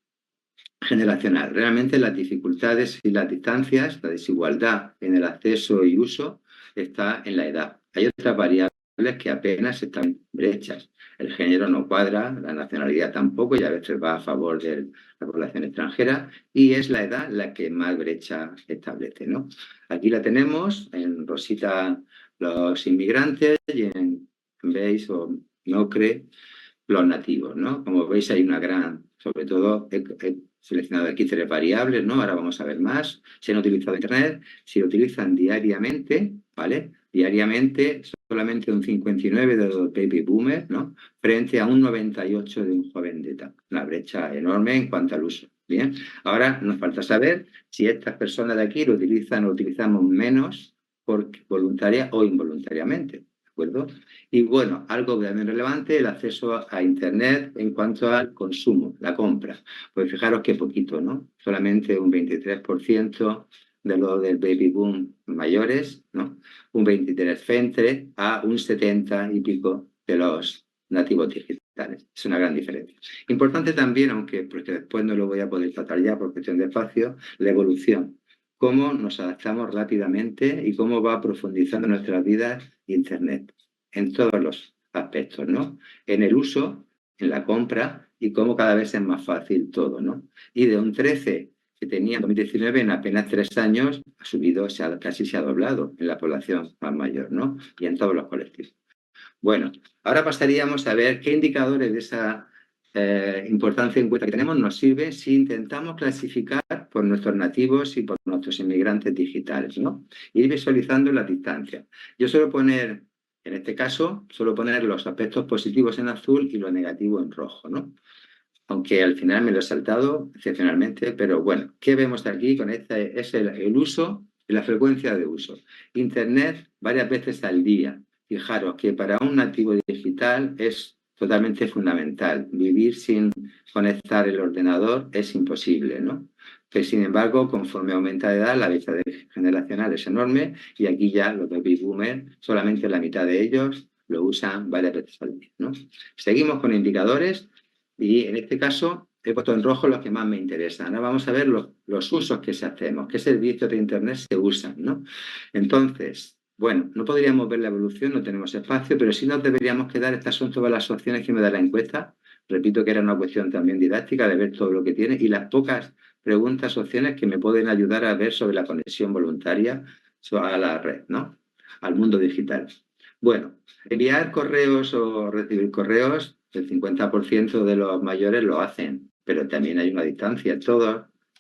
generacional. Realmente las dificultades y las distancias, la desigualdad en el acceso y uso está en la edad. Hay otras variables que apenas están brechas. El género no cuadra, la nacionalidad tampoco, y a veces va a favor de la población extranjera, y es la edad la que más brecha establece, ¿no? Aquí la tenemos, en rosita los inmigrantes y en beige o ocre los nativos, ¿no? Como veis hay una gran, sobre todo he seleccionado aquí tres variables, ¿no? Ahora vamos a ver más. Si han utilizado Internet, si lo utilizan diariamente, ¿vale? Diariamente solamente un 59 de los baby boomers, ¿no? Frente a un 98 de un joven de edad. Una brecha enorme en cuanto al uso. Bien, ahora nos falta saber si estas personas de aquí lo utilizan o utilizamos menos voluntaria o involuntariamente. ¿De acuerdo? Y bueno, algo también relevante, el acceso a Internet en cuanto al consumo, la compra. Pues fijaros qué poquito, ¿no? Solamente un 23% de los del baby boom mayores, ¿no? Un 23% frente a un 70 y pico de los nativos digitales. Es una gran diferencia. Importante también, aunque porque después no lo voy a poder tratar ya por cuestión de espacio, la evolución. Cómo nos adaptamos rápidamente y cómo va profundizando en nuestras vidas Internet, en todos los aspectos, ¿no? En el uso, en la compra y cómo cada vez es más fácil todo, ¿no? Y de un 13 que tenía en 2019, en apenas 3 años, ha subido, casi se ha doblado en la población más mayor, ¿no? Y en todos los colectivos. Bueno, ahora pasaríamos a ver qué indicadores de esa importancia en cuenta que tenemos nos sirve si intentamos clasificar por nuestros nativos y por nuestros inmigrantes digitales, ¿no? Ir visualizando las distancias. Yo suelo poner, en este caso, suelo poner los aspectos positivos en azul y lo negativo en rojo, ¿no? Aunque al final me lo he saltado excepcionalmente, pero bueno, ¿qué vemos aquí con este? Es el uso y la frecuencia de uso. Internet varias veces al día. Fijaros que para un nativo digital es totalmente fundamental. Vivir sin conectar el ordenador es imposible, ¿no? Pero, sin embargo, conforme aumenta de edad, la brecha generacional es enorme y aquí ya los baby boomers, solamente la mitad de ellos lo usan varias veces al día, ¿no? Seguimos con indicadores y en este caso he puesto en rojo los que más me interesan. Ahora vamos a ver los usos que se hacemos, qué servicios de Internet se usan, ¿no? Entonces, bueno, no podríamos ver la evolución, no tenemos espacio, pero sí nos deberíamos quedar, estas son todas las opciones que me da la encuesta. Repito que era una cuestión también didáctica de ver todo lo que tiene y las pocas preguntas, opciones que me pueden ayudar a ver sobre la conexión voluntaria a la red, ¿no? Al mundo digital. Bueno, enviar correos o recibir correos, el 50% de los mayores lo hacen, pero también hay una distancia.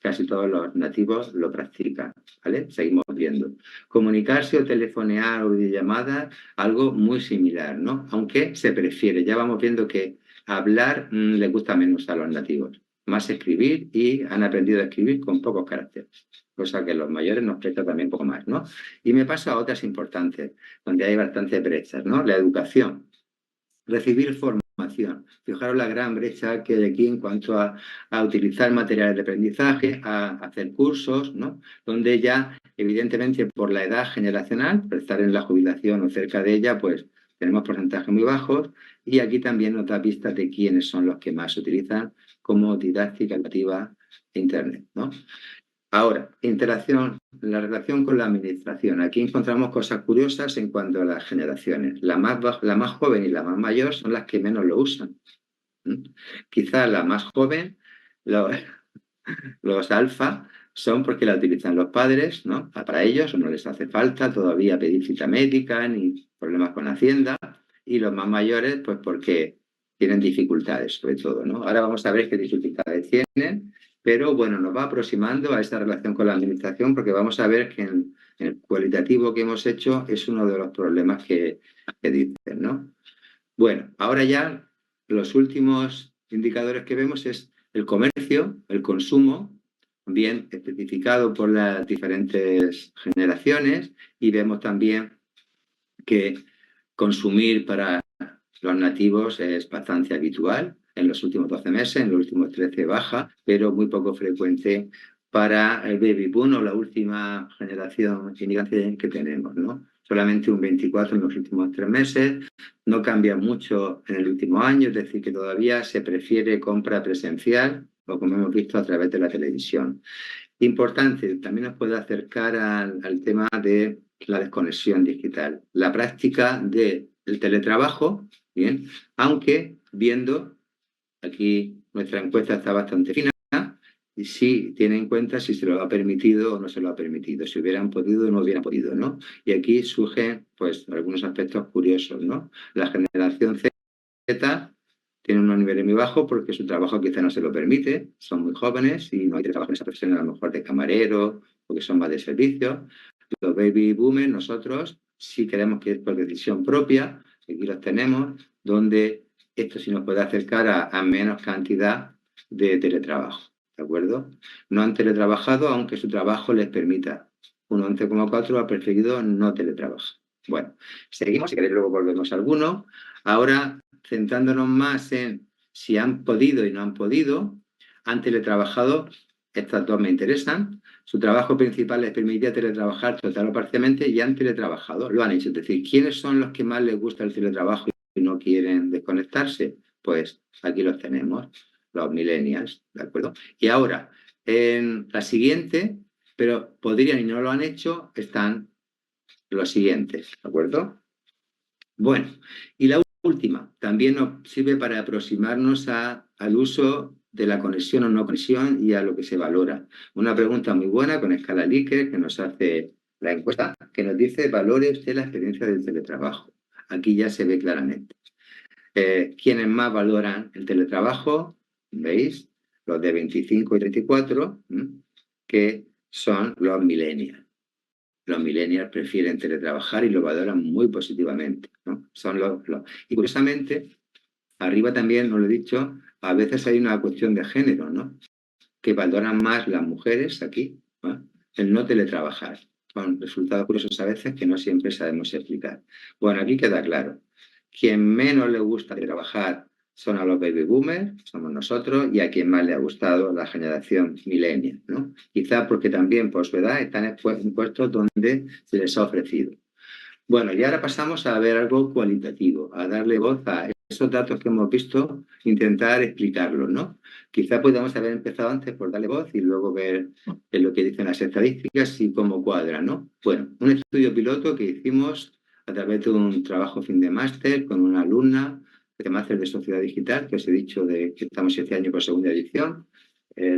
Casi todos los nativos lo practican, ¿vale? Seguimos viendo. Comunicarse o telefonear o videollamadas, algo muy similar, ¿no? Aunque se prefiere. Ya vamos viendo que hablar le gusta menos a los nativos. Más escribir y han aprendido a escribir con pocos caracteres, cosa que los mayores nos cuesta también un poco más, ¿no? Y me paso a otras importantes, donde hay bastantes brechas, ¿no? La educación, recibir formación. Fijaros la gran brecha que hay aquí en cuanto a utilizar materiales de aprendizaje, a hacer cursos, ¿no? Donde ya, evidentemente, por la edad generacional, por estar en la jubilación o cerca de ella, pues tenemos porcentajes muy bajos y aquí también nos da pistas de quiénes son los que más utilizan como didáctica educativa Internet, ¿no? Ahora, la relación con la administración. Aquí encontramos cosas curiosas en cuanto a las generaciones. La más joven y la más mayor son las que menos lo usan. Quizá la más joven, los alfa, son porque la utilizan los padres, ¿no? Para ellos no les hace falta todavía pedir cita médica ni problemas con Hacienda. Y los más mayores, pues porque tienen dificultades, sobre todo, ¿no? Ahora vamos a ver qué dificultades tienen, pero bueno, nos va aproximando a esta relación con la administración porque vamos a ver que en el cualitativo que hemos hecho es uno de los problemas que dicen, ¿no? Bueno, ahora ya los últimos indicadores que vemos es el comercio, el consumo, bien especificado por las diferentes generaciones, y vemos también que consumir para los nativos es bastante habitual. En los últimos 12 meses, en los últimos 13 baja, pero muy poco frecuente para el baby boom o la última generación inmigrante que tenemos, ¿no? Solamente un 24 en los últimos 3 meses, no cambia mucho en el último año, es decir, que todavía se prefiere compra presencial o como hemos visto a través de la televisión. Importante, también nos puede acercar al tema de la desconexión digital, la práctica del teletrabajo, bien, aunque viendo, aquí nuestra encuesta está bastante fina, y sí tiene en cuenta si se lo ha permitido o no se lo ha permitido, si hubieran podido o no hubieran podido, ¿no? Y aquí surgen, pues, algunos aspectos curiosos, ¿no? La generación Z tienen unos niveles muy bajos porque su trabajo quizá no se lo permite, son muy jóvenes y no hay trabajo en esa profesión, a lo mejor de camarero, porque son más de servicio. Los baby boomers, nosotros sí queremos que es por decisión propia, aquí los tenemos, donde esto sí nos puede acercar a menos cantidad de teletrabajo, ¿de acuerdo? No han teletrabajado, aunque su trabajo les permita. Un 11,4 ha preferido no teletrabajar. Bueno, seguimos, si queréis luego volvemos a alguno. Ahora, centrándonos más en si han podido y no han podido, han teletrabajado, estas dos me interesan. Su trabajo principal les permitía teletrabajar total o parcialmente y han teletrabajado, lo han hecho. Es decir, ¿quiénes son los que más les gusta el teletrabajo y no quieren desconectarse? Pues aquí los tenemos, los millennials, ¿de acuerdo? Y ahora, en la siguiente, pero podrían y no lo han hecho, están los siguientes, ¿de acuerdo? Bueno, y la última, también nos sirve para aproximarnos al uso de la conexión o no conexión y a lo que se valora. Una pregunta muy buena con escala Likert que nos hace la encuesta, que nos dice, ¿valore usted la experiencia del teletrabajo? Aquí ya se ve claramente. ¿Quiénes más valoran el teletrabajo? ¿Veis? Los de 25 y 34, que son los millennials. Los millennials prefieren teletrabajar y lo valoran muy positivamente, ¿no? Y curiosamente, arriba también, os lo he dicho, a veces hay una cuestión de género, ¿no? Que valoran más las mujeres aquí, ¿no? El no teletrabajar, con resultados curiosos a veces que no siempre sabemos explicar. Bueno, aquí queda claro. Quien menos le gusta teletrabajar son a los baby boomers, somos nosotros, y a quien más le ha gustado la generación millennial, ¿no? Quizá porque también por su edad están en puestos donde se les ha ofrecido. Bueno, y ahora pasamos a ver algo cualitativo, a darle voz a esos datos que hemos visto, intentar explicarlos, ¿no? Quizá podamos haber empezado antes por darle voz y luego ver lo que dicen las estadísticas y cómo cuadra, ¿no? Bueno, un estudio piloto que hicimos a través de un trabajo fin de máster con una alumna de máster de Sociedad Digital, que os he dicho que estamos este año por segunda edición. El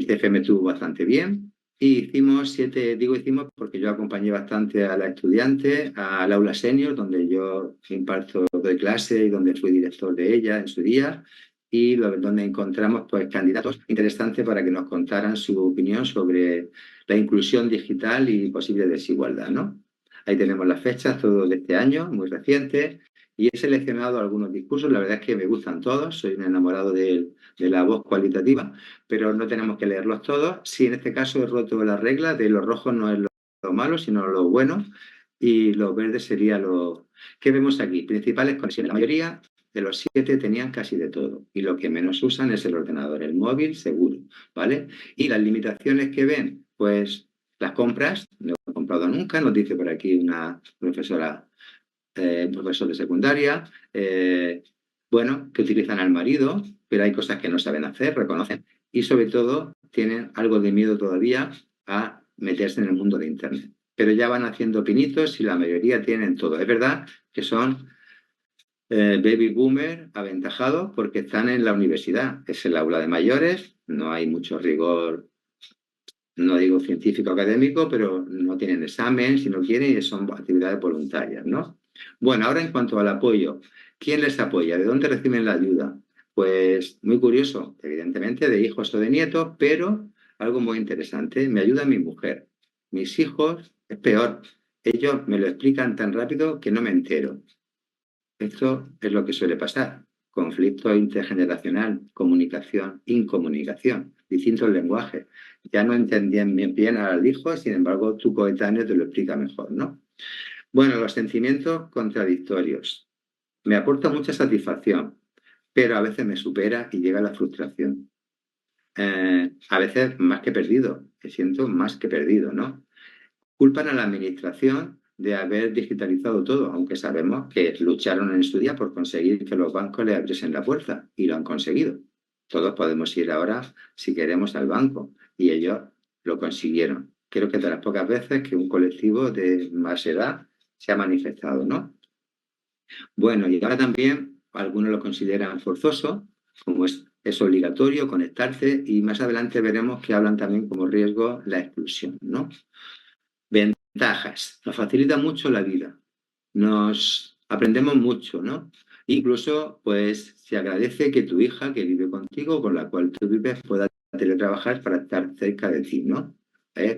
TFM estuvo bastante bien. Y hicimos hicimos porque yo acompañé bastante a la estudiante al aula senior, donde yo imparto, doy clase y donde fui director de ella en su día, y donde encontramos pues candidatos interesantes para que nos contaran su opinión sobre la inclusión digital y posible desigualdad, ¿no? Ahí tenemos las fechas, todo de este año, muy reciente, y he seleccionado algunos discursos, la verdad es que me gustan todos, soy un enamorado de la voz cualitativa, pero no tenemos que leerlos todos. Sí, en este caso he roto la regla de los rojos no es lo malo, sino lo bueno, y los verdes sería lo... ¿Qué vemos aquí? Principales conexiones. La mayoría de los 7 tenían casi de todo, y lo que menos usan es el ordenador, el móvil, seguro, ¿vale? Y las limitaciones que ven, pues las compras, no he comprado nunca, nos dice por aquí una profesora, un profesor de secundaria, bueno, que utilizan al marido, pero hay cosas que no saben hacer, reconocen. Y sobre todo, tienen algo de miedo todavía a meterse en el mundo de Internet. Pero ya van haciendo pinitos y la mayoría tienen todo. Es verdad que son baby boomer aventajados porque están en la universidad. Es el aula de mayores, no hay mucho rigor, no digo científico académico, pero no tienen examen si no quieren y son actividades voluntarias, ¿no? Bueno, ahora en cuanto al apoyo, ¿quién les apoya? ¿De dónde reciben la ayuda? Pues muy curioso, evidentemente de hijos o de nietos, pero algo muy interesante, me ayuda mi mujer. Mis hijos, es peor, ellos me lo explican tan rápido que no me entero. Esto es lo que suele pasar. Conflicto intergeneracional, comunicación, incomunicación, distintos lenguajes. Ya no entendían bien al hijo, sin embargo, tu coetáneo te lo explica mejor, ¿no? Bueno, los sentimientos contradictorios. Me aporta mucha satisfacción, pero a veces me supera y llega la frustración. A veces más que perdido, me siento más que perdido, ¿no? Culpan a la administración de haber digitalizado todo, aunque sabemos que lucharon en su día por conseguir que los bancos le abriesen la puerta y lo han conseguido. Todos podemos ir ahora, si queremos, al banco y ellos lo consiguieron. Creo que es de las pocas veces que un colectivo de más edad se ha manifestado, ¿no? Bueno, y ahora también algunos lo consideran forzoso, como es obligatorio conectarse y más adelante veremos que hablan también como riesgo la exclusión, ¿no? Ventajas. Nos facilita mucho la vida. Nos aprendemos mucho, ¿no? Incluso, pues, se agradece que tu hija, que vive contigo, con la cual tú vives, pueda teletrabajar para estar cerca de ti, ¿no?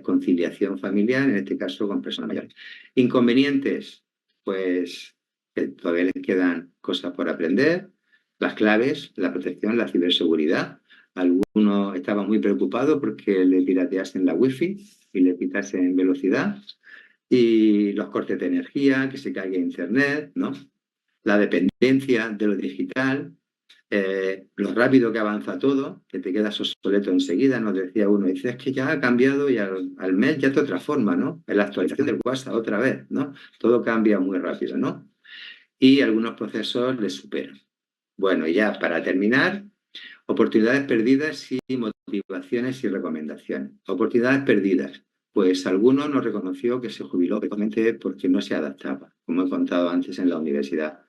Conciliación familiar, en este caso con personas mayores. Inconvenientes, pues, que todavía les quedan cosas por aprender. Las claves, la protección, la ciberseguridad. Algunos estaban muy preocupados porque le pirateasen la wifi y le quitasen velocidad. Y los cortes de energía, que se caiga internet, ¿no? La dependencia de lo digital, lo rápido que avanza todo, que te quedas obsoleto enseguida, nos decía uno, dice, es que ya ha cambiado y al mes ya te otra forma, ¿no? En la actualización del WhatsApp otra vez, ¿no? Todo cambia muy rápido, ¿no? Y algunos procesos les superan. Bueno, y ya para terminar, oportunidades perdidas y motivaciones y recomendaciones. Oportunidades perdidas. Pues alguno nos reconoció que se jubiló precisamente porque no se adaptaba, como he contado antes en la universidad.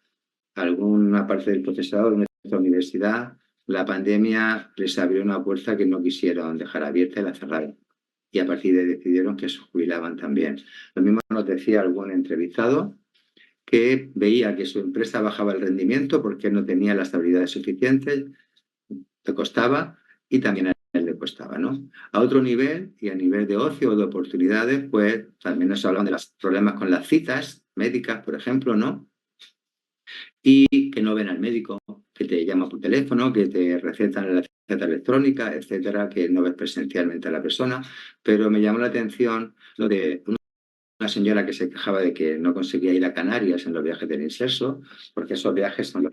Alguna parte del profesorado de nuestra universidad, la pandemia les abrió una puerta que no quisieron dejar abierta y la cerraron. Y a partir de ahí decidieron que se jubilaban también. Lo mismo nos decía algún entrevistado que veía que su empresa bajaba el rendimiento porque no tenía las habilidades suficientes, le costaba y también a él le costaba, ¿no? A otro nivel y a nivel de ocio o de oportunidades, pues también nos hablan de los problemas con las citas médicas, por ejemplo, ¿no? Y que no ven al médico, que te llama por teléfono, que te recetan la receta electrónica, etcétera, que no ves presencialmente a la persona. Pero me llamó la atención lo de una señora que se quejaba de que no conseguía ir a Canarias en los viajes del inserso, porque esos viajes son los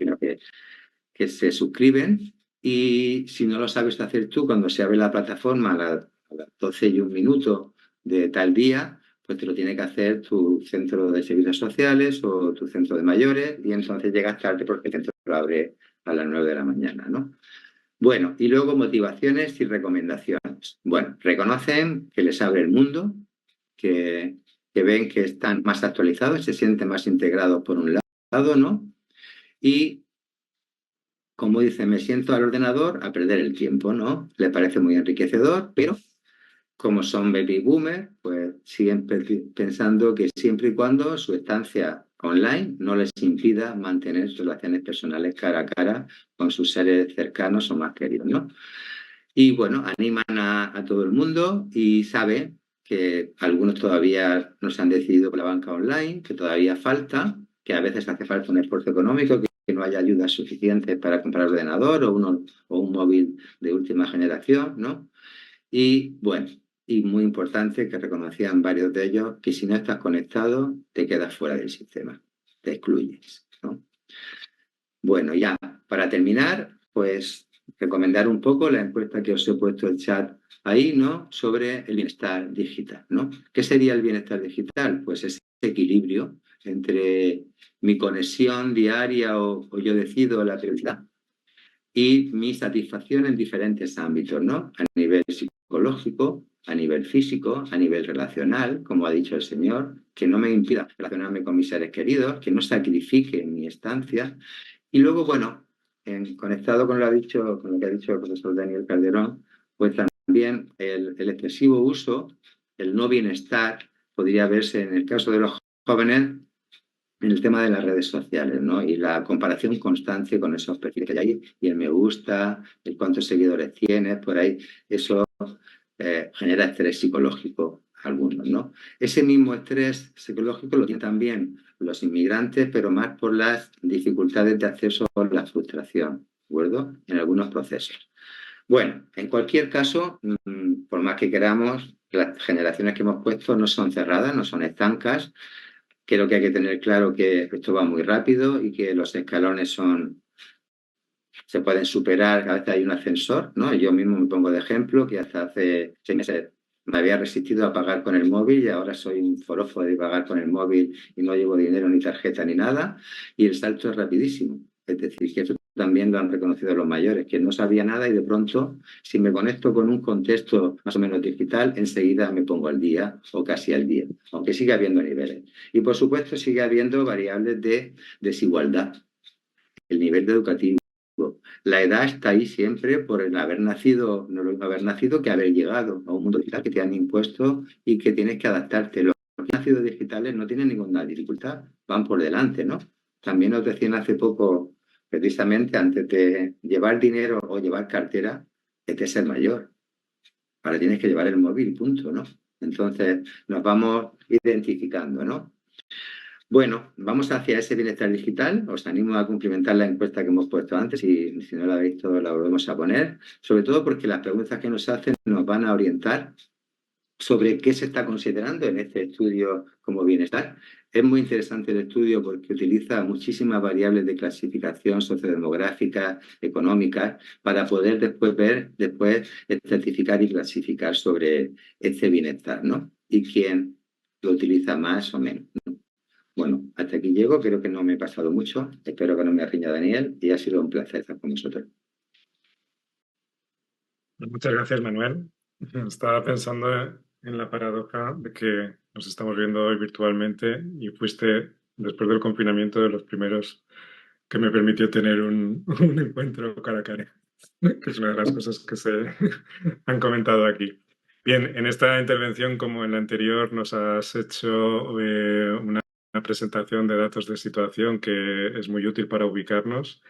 que se suscriben y si no lo sabes hacer tú, cuando se abre la plataforma a las 12:01 de tal día, pues te lo tiene que hacer tu centro de servicios sociales o tu centro de mayores y entonces llegas tarde porque el centro lo abre a las 9 de la mañana, ¿no? Bueno, y luego motivaciones y recomendaciones. Bueno, reconocen que les abre el mundo, que ven que están más actualizados, se sienten más integrados por un lado, ¿no? Y como dice, me siento al ordenador a perder el tiempo, ¿no? Le parece muy enriquecedor, pero como son baby boomers, pues siguen pensando que siempre y cuando su estancia online no les impida mantener relaciones personales cara a cara con sus seres cercanos o más queridos, ¿no? Y bueno, animan a todo el mundo y saben que algunos todavía no se han decidido por la banca online, que todavía falta, que a veces hace falta un esfuerzo económico, que no haya ayudas suficientes para comprar ordenador o un móvil de última generación, ¿no? Y bueno, y muy importante que reconocían varios de ellos que si no estás conectado te quedas fuera del sistema, te excluyes, ¿no? Bueno, ya para terminar, pues recomendar un poco la encuesta que os he puesto en el chat ahí, ¿no? Sobre el bienestar digital, ¿no? ¿Qué sería el bienestar digital? Pues ese equilibrio entre mi conexión diaria o yo decido la prioridad y mi satisfacción en diferentes ámbitos, ¿no? A nivel psicológico, a nivel físico, a nivel relacional, como ha dicho el señor, que no me impida relacionarme con mis seres queridos, que no sacrifique mi estancia. Y luego, bueno, conectado con lo que ha dicho el profesor Daniel Calderón, pues también el excesivo uso, el no bienestar, podría verse en el caso de los jóvenes en el tema de las redes sociales, ¿no? Y la comparación constante con esos perfiles que hay ahí, y el me gusta, el cuántos seguidores tienes, por ahí, eso genera estrés psicológico a algunos, ¿no? Ese mismo estrés psicológico lo tienen también los inmigrantes, pero más por las dificultades de acceso o la frustración, ¿de acuerdo? En algunos procesos. Bueno, en cualquier caso, por más que queramos, las generaciones que hemos puesto no son cerradas, no son estancas. Creo que hay que tener claro que esto va muy rápido y que los escalones se pueden superar, a veces hay un ascensor, ¿no? Yo mismo me pongo de ejemplo que hasta hace 6 meses me había resistido a pagar con el móvil y ahora soy un forofo de pagar con el móvil y no llevo dinero ni tarjeta ni nada, y el salto es rapidísimo. Es decir, que eso también lo han reconocido los mayores, que no sabía nada y de pronto, si me conecto con un contexto más o menos digital, enseguida me pongo al día o casi al día, aunque siga habiendo niveles. Y por supuesto sigue habiendo variables de desigualdad. El nivel educativo. La edad está ahí siempre por el haber nacido, no lo mismo haber nacido que haber llegado a un mundo digital que te han impuesto y que tienes que adaptarte. Los que han nacido digitales no tienen ninguna dificultad, van por delante, ¿no? También nos decían hace poco, precisamente antes de llevar dinero o llevar cartera, es de ser mayor. Ahora tienes que llevar el móvil, punto, ¿no? Entonces nos vamos identificando, ¿no? Bueno, vamos hacia ese bienestar digital. Os animo a cumplimentar la encuesta que hemos puesto antes y si no la habéis visto la volvemos a poner, sobre todo porque las preguntas que nos hacen nos van a orientar sobre qué se está considerando en este estudio como bienestar. Es muy interesante el estudio porque utiliza muchísimas variables de clasificación sociodemográficas, económicas, para poder después certificar y clasificar sobre este bienestar, ¿no? Y quién lo utiliza más o menos, ¿no? Bueno, hasta aquí llego, creo que no me he pasado mucho, espero que no me riña Daniel y ha sido un placer estar con vosotros. Muchas gracias, Manuel. Estaba pensando en la paradoja de que nos estamos viendo hoy virtualmente y fuiste, después del confinamiento, de los primeros que me permitió tener un encuentro cara a cara, que es una de las cosas que se han comentado aquí. Bien, en esta intervención, como en la anterior, nos has hecho una presentación de datos de situación que es muy útil para ubicarnos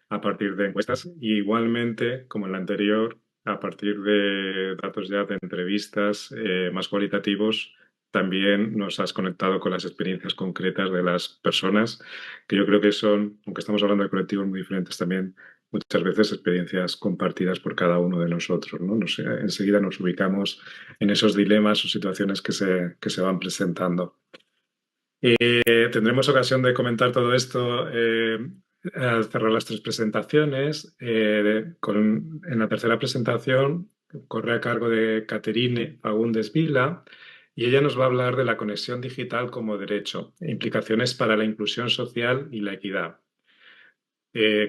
a partir de encuestas y igualmente, como en la anterior, a partir de datos ya de entrevistas más cualitativos, también nos has conectado con las experiencias concretas de las personas, que yo creo que son, aunque estamos hablando de colectivos muy diferentes también, muchas veces experiencias compartidas por cada uno de nosotros, ¿no? Enseguida nos ubicamos en esos dilemas o situaciones que se van presentando. Tendremos ocasión de comentar todo esto al cerrar las 3 presentaciones. En la tercera presentación corre a cargo de Caterine Fagundes Vila y ella nos va a hablar de la conexión digital como derecho, implicaciones para la inclusión social y la equidad.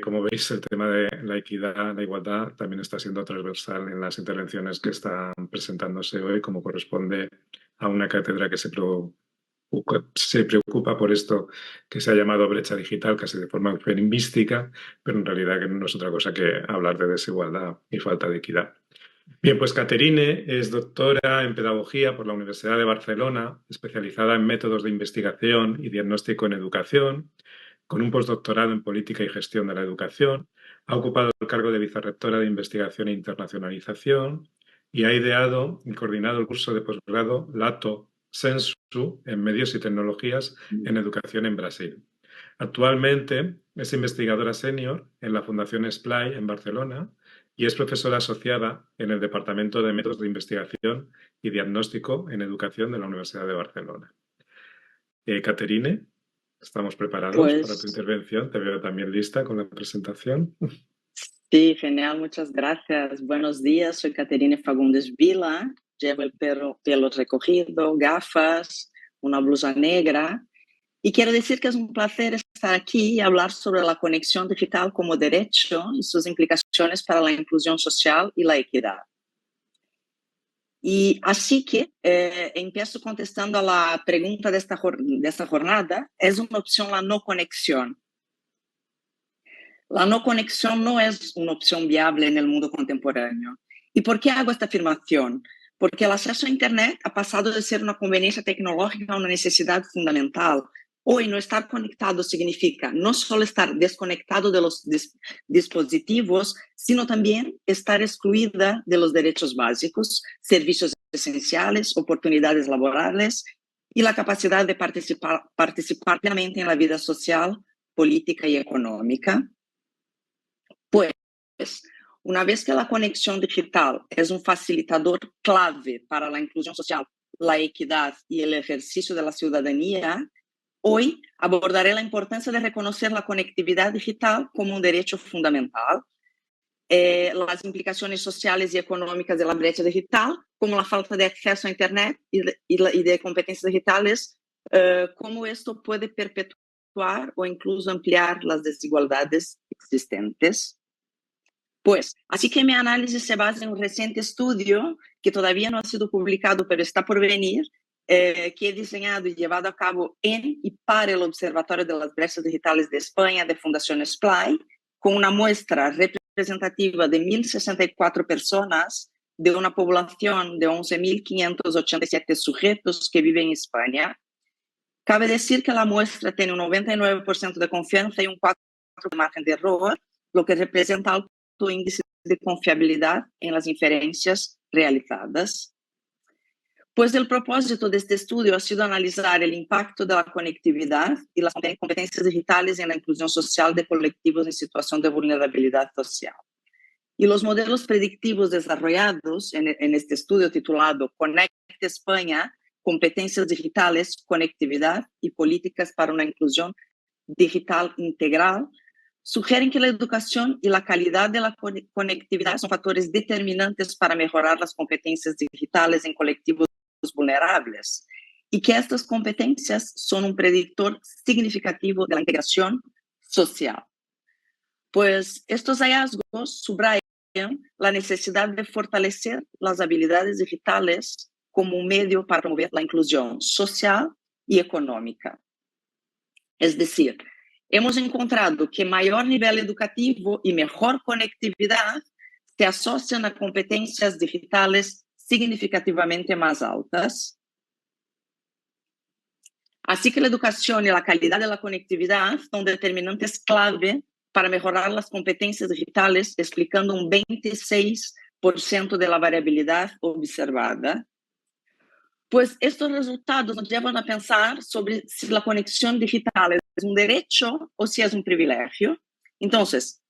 Como veis, el tema de la equidad, la igualdad, también está siendo transversal en las intervenciones que están presentándose hoy, como corresponde a una cátedra que se preocupa por esto que se ha llamado brecha digital, casi de forma eufemística, pero en realidad que no es otra cosa que hablar de desigualdad y falta de equidad. Bien, pues Caterine es doctora en Pedagogía por la Universidad de Barcelona, especializada en métodos de investigación y diagnóstico en educación, con un postdoctorado en Política y Gestión de la Educación. Ha ocupado el cargo de vicerrectora de Investigación e Internacionalización y ha ideado y coordinado el curso de posgrado Lato Sensu en Medios y Tecnologías en Educación en Brasil. Actualmente es investigadora senior en la Fundación SPLAI en Barcelona y es profesora asociada en el Departamento de Métodos de Investigación y Diagnóstico en Educación de la Universidad de Barcelona. Caterine, estamos preparados para tu intervención. Te veo también lista con la presentación. Sí, genial, muchas gracias. Buenos días, soy Caterine Fagundes Vila, llevo el pelo recogido, gafas, una blusa negra. Y quiero decir que es un placer estar aquí y hablar sobre la conexión digital como derecho y sus implicaciones para la inclusión social y la equidad. Y así que empiezo contestando a la pregunta de esta jornada. ¿Es una opción la no conexión? La no conexión no es una opción viable en el mundo contemporáneo. ¿Y por qué hago esta afirmación? Porque el acceso a Internet ha pasado de ser una conveniencia tecnológica a una necesidad fundamental. Hoy no estar conectado significa no solo estar desconectado de los dispositivos, sino también estar excluida de los derechos básicos, servicios esenciales, oportunidades laborales y la capacidad de participar plenamente en la vida social, política y económica. Pues, una vez que la conexión digital es un facilitador clave para la inclusión social, la equidad y el ejercicio de la ciudadanía, hoy abordaré la importancia de reconocer la conectividad digital como un derecho fundamental, las implicaciones sociales y económicas de la brecha digital, como la falta de acceso a Internet y de competencias digitales, cómo esto puede perpetuar o incluso ampliar las desigualdades existentes. Pues, así que mi análisis se basa en un reciente estudio que todavía no ha sido publicado, pero está por venir, que he diseñado y llevado a cabo en y para el Observatorio de las Brechas Digitales de España de Fundación SPLAI, con una muestra representativa de 1.064 personas de una población de 11.587 sujetos que viven en España. Cabe decir que la muestra tiene un 99% de confianza y un 4% de margen de error, lo que representa alto índice de confiabilidad en las inferencias realizadas. Pues el propósito de este estudio ha sido analizar el impacto de la conectividad y las competencias digitales en la inclusión social de colectivos en situación de vulnerabilidad social. Y los modelos predictivos desarrollados en este estudio titulado Conecta España, competencias digitales, conectividad y políticas para una inclusión digital integral, sugieren que la educación y la calidad de la conectividad son factores determinantes para mejorar las competencias digitales en colectivos vulnerables y que estas competencias son un predictor significativo de la integración social. Pues estos hallazgos subrayan la necesidad de fortalecer las habilidades digitales como un medio para promover la inclusión social y económica. Es decir, hemos encontrado que mayor nivel educativo y mejor conectividad se asocian a competencias digitales significativamente más altas. Así que la educación y la calidad de la conectividad son determinantes clave para mejorar las competencias digitales, explicando un 26% de la variabilidad observada. Pues estos resultados nos llevan a pensar sobre si la conexión digital es un derecho o si es un privilegio. Entonces,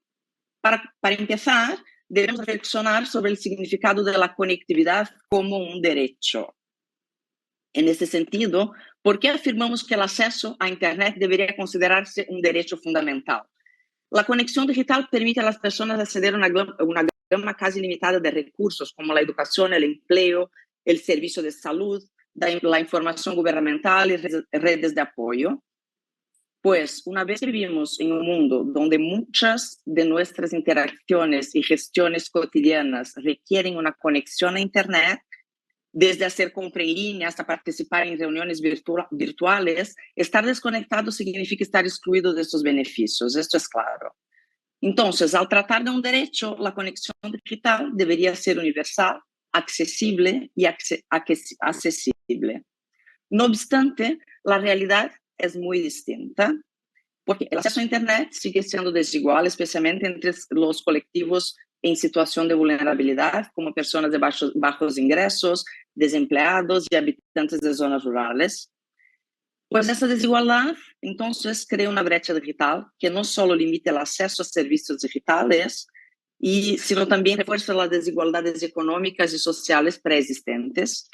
para empezar, debemos reflexionar sobre el significado de la conectividad como un derecho. En ese sentido, ¿por qué afirmamos que el acceso a Internet debería considerarse un derecho fundamental? La conexión digital permite a las personas acceder a una gama casi limitada de recursos, como la educación, el empleo, el servicio de salud, la información gubernamental y redes de apoyo. Pues una vez que vivimos en un mundo donde muchas de nuestras interacciones y gestiones cotidianas requieren una conexión a Internet, desde hacer compra en línea hasta participar en reuniones virtuales, estar desconectado significa estar excluido de estos beneficios, esto es claro. Entonces, al tratar de un derecho, la conexión digital debería ser universal, accesible y accesible. No obstante, la realidad es muy distinta, porque el acceso a Internet sigue siendo desigual, especialmente entre los colectivos en situación de vulnerabilidad, como personas de bajos ingresos, desempleados y habitantes de zonas rurales. Pues esa desigualdad, entonces, crea una brecha digital que no solo limita el acceso a servicios digitales, sino también refuerza las desigualdades económicas y sociales preexistentes.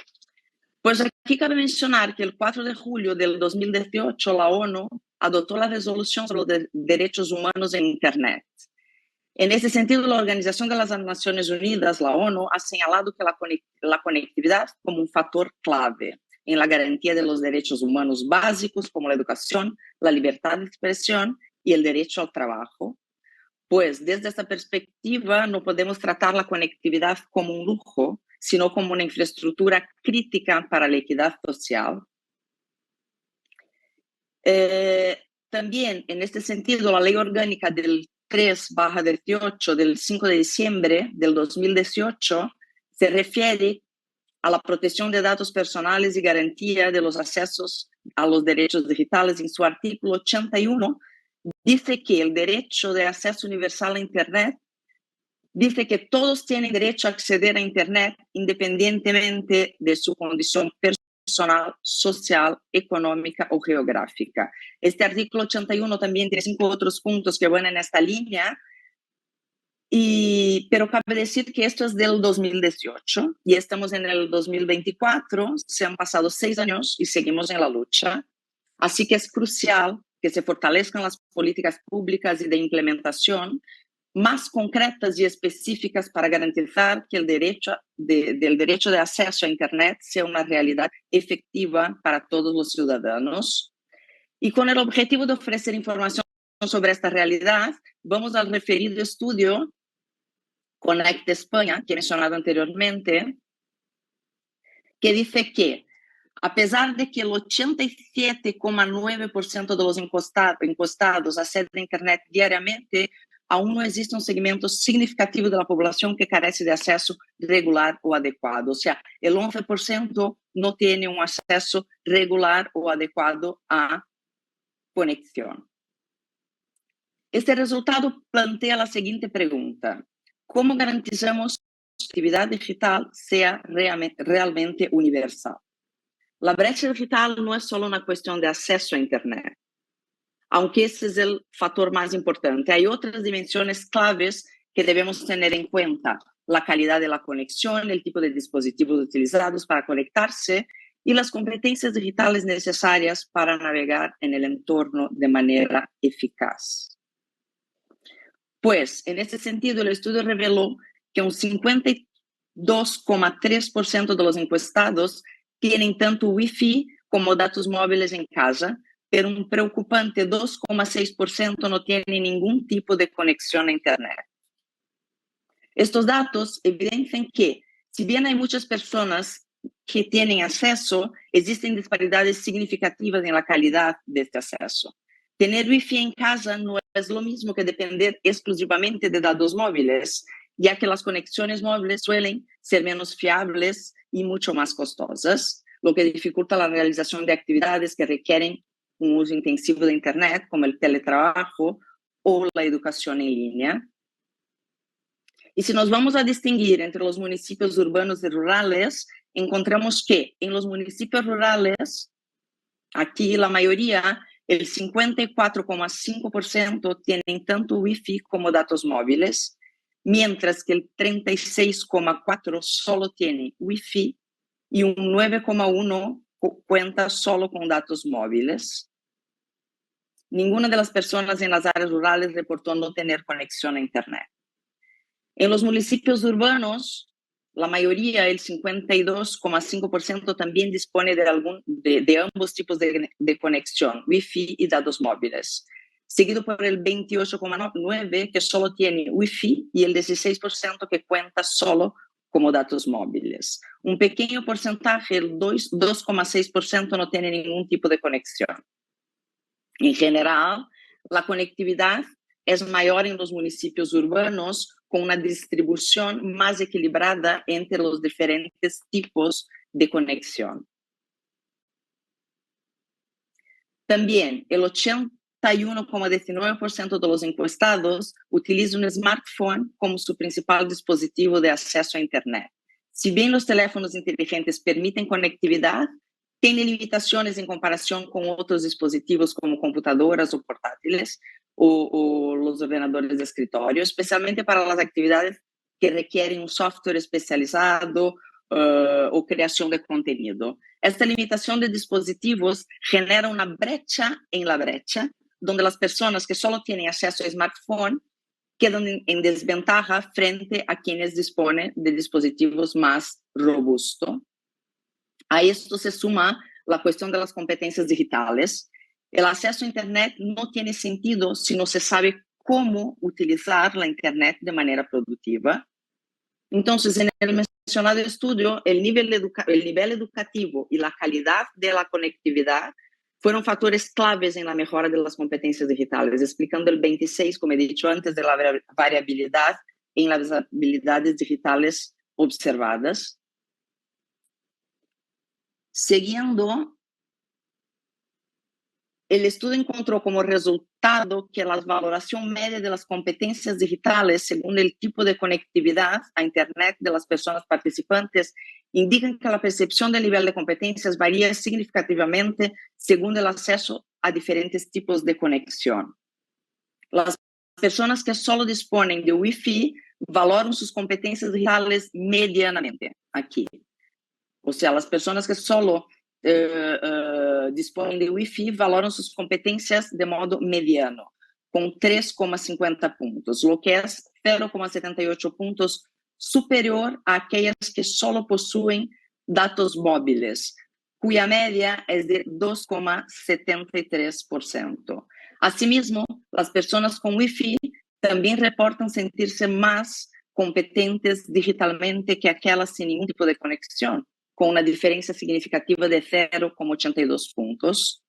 Pues aquí cabe mencionar que el 4 de julio del 2018 la ONU adoptó la resolución sobre los derechos humanos en Internet. En ese sentido, la Organización de las Naciones Unidas, la ONU, ha señalado que la conectividad como un factor clave en la garantía de los derechos humanos básicos como la educación, la libertad de expresión y el derecho al trabajo. Pues desde esta perspectiva no podemos tratar la conectividad como un lujo, sino como una infraestructura crítica para la equidad social. También, en este sentido, la Ley Orgánica del 3/18 del 5 de diciembre del 2018 se refiere a la protección de datos personales y garantía de los accesos a los derechos digitales. En su artículo 81 dice que el derecho de acceso universal a Internet dice que todos tienen derecho a acceder a Internet independientemente de su condición personal, social, económica o geográfica. Este artículo 81 también tiene 5 otros puntos que van en esta línea, pero cabe decir que esto es del 2018 y estamos en el 2024, se han pasado 6 años y seguimos en la lucha, así que es crucial que se fortalezcan las políticas públicas y de implementación más concretas y específicas para garantizar que el derecho de acceso a Internet sea una realidad efectiva para todos los ciudadanos. Y con el objetivo de ofrecer información sobre esta realidad, vamos al referido estudio Connect España, que he mencionado anteriormente, que dice que a pesar de que el 87,9% de los encuestados acceden a Internet diariamente, aún no existe un segmento significativo de la población que carece de acceso regular o adecuado. O sea, el 11% no tiene un acceso regular o adecuado a conexión. Este resultado plantea la siguiente pregunta: ¿cómo garantizamos que la actividad digital sea realmente universal? La brecha digital no es solo una cuestión de acceso a Internet, aunque ese es el factor más importante. Hay otras dimensiones claves que debemos tener en cuenta: la calidad de la conexión, el tipo de dispositivos utilizados para conectarse y las competencias digitales necesarias para navegar en el entorno de manera eficaz. Pues, en este sentido, el estudio reveló que un 52,3% de los encuestados tienen tanto Wi-Fi como datos móviles en casa, pero un preocupante 2,6% no tiene ningún tipo de conexión a Internet. Estos datos evidencian que, si bien hay muchas personas que tienen acceso, existen disparidades significativas en la calidad de este acceso. Tener Wi-Fi en casa no es lo mismo que depender exclusivamente de datos móviles, ya que las conexiones móviles suelen ser menos fiables y mucho más costosas, lo que dificulta la realización de actividades que requieren un uso intensivo de Internet, como el teletrabajo o la educación en línea. Y si nos vamos a distinguir entre los municipios urbanos y rurales, encontramos que en los municipios rurales, aquí la mayoría, el 54,5% tienen tanto Wi-Fi como datos móviles, mientras que el 36,4% solo tiene Wi-Fi y un 9,1% cuenta solo con datos móviles. Ninguna de las personas en las áreas rurales reportó no tener conexión a Internet. En los municipios urbanos, la mayoría, el 52,5%, también dispone de ambos tipos de conexión, Wi-Fi y datos móviles, seguido por el 28,9% que solo tiene Wi-Fi y el 16% que cuenta solo como datos móviles. Un pequeño porcentaje, el 2,6%, no tiene ningún tipo de conexión. En general, la conectividad es mayor en los municipios urbanos, con una distribución más equilibrada entre los diferentes tipos de conexión. También, el 81,19% de los encuestados utiliza un smartphone como su principal dispositivo de acceso a Internet. Si bien los teléfonos inteligentes permiten conectividad, tienen limitaciones en comparación con otros dispositivos como computadoras o portátiles o los ordenadores de escritorio, especialmente para las actividades que requieren un software especializado o creación de contenido. Esta limitación de dispositivos genera una brecha en la brecha, donde las personas que solo tienen acceso a smartphone quedan en desventaja frente a quienes disponen de dispositivos más robustos. A esto se suma la cuestión de las competencias digitales. El acceso a Internet no tiene sentido si no se sabe cómo utilizar la Internet de manera productiva. Entonces, en el mencionado estudio, el nivel educativo y la calidad de la conectividad fueron factores claves en la mejora de las competencias digitales, explicando el 26, como he dicho antes, de la variabilidad en las habilidades digitales observadas. Siguiendo, el estudio encontró como resultado que la valoración media de las competencias digitales según el tipo de conectividad a Internet de las personas participantes indican que la percepción del nivel de competencias varía significativamente según el acceso a diferentes tipos de conexión. Las personas que solo disponen de Wi-Fi valoran sus competencias digitales medianamente aquí. O sea, las personas que solo disponen de Wi-Fi valoran sus competencias de modo mediano, con 3,50 puntos, lo que es 0,78 puntos superior a aquellas que solo poseen datos móviles, cuya media es de 2,73%. Asimismo, las personas con Wi-Fi también reportan sentirse más competentes digitalmente que aquellas sin ningún tipo de conexión, con una diferencia significativa de 0,82 puntos.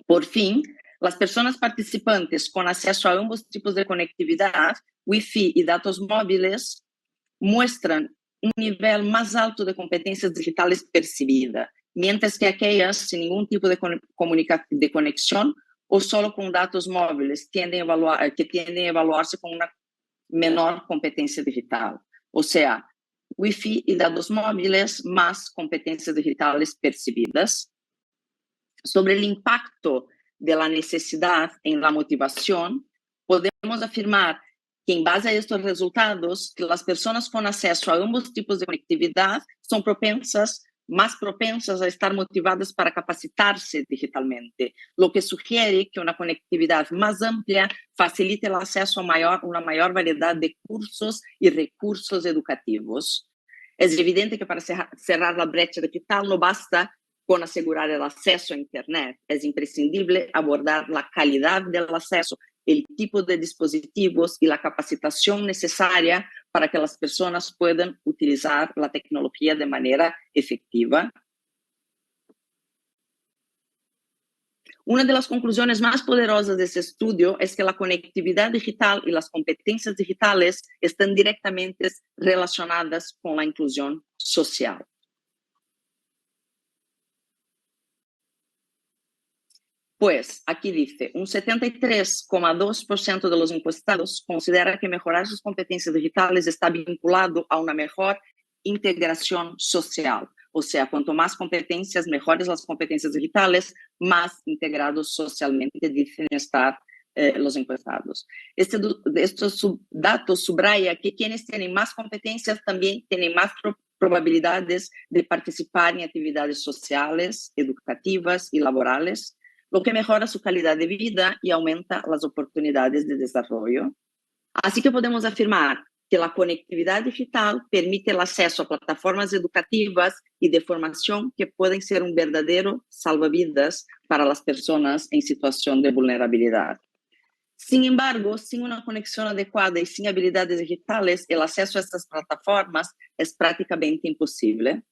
Por fin, las personas participantes con acceso a ambos tipos de conectividad, Wi-Fi y datos móviles, muestran un nivel más alto de competencias digitales percibida, mientras que aquellas sin ningún tipo de conexión o solo con datos móviles tienden a evaluarse con una menor competencia digital. O sea, Wi-Fi y datos móviles más competencias digitales percibidas. Sobre el impacto de la necesidad en la motivación, podemos afirmar que en base a estos resultados, que las personas con acceso a ambos tipos de conectividad son más propensas a estar motivadas para capacitarse digitalmente, lo que sugiere que una conectividad más amplia facilite el acceso a una mayor variedad de cursos y recursos educativos. Es evidente que para cerrar la brecha digital no basta con asegurar el acceso a Internet. Es imprescindible abordar la calidad del acceso, el tipo de dispositivos y la capacitación necesaria para que las personas puedan utilizar la tecnología de manera efectiva. Una de las conclusiones más poderosas de este estudio es que la conectividad digital y las competencias digitales están directamente relacionadas con la inclusión social. Pues aquí dice, un 73,2% de los encuestados considera que mejorar sus competencias digitales está vinculado a una mejor integración social. O sea, cuanto más competencias, mejores las competencias digitales, más integrados socialmente dicen estar los encuestados. Estos datos subraya que quienes tienen más competencias también tienen más probabilidades de participar en actividades sociales, educativas y laborales, lo que mejora su calidad de vida y aumenta las oportunidades de desarrollo. Así que podemos afirmar que la conectividad digital permite el acceso a plataformas educativas y de formación que pueden ser un verdadero salvavidas para las personas en situación de vulnerabilidad. Sin embargo, sin una conexión adecuada y sin habilidades digitales, el acceso a estas plataformas es prácticamente imposible.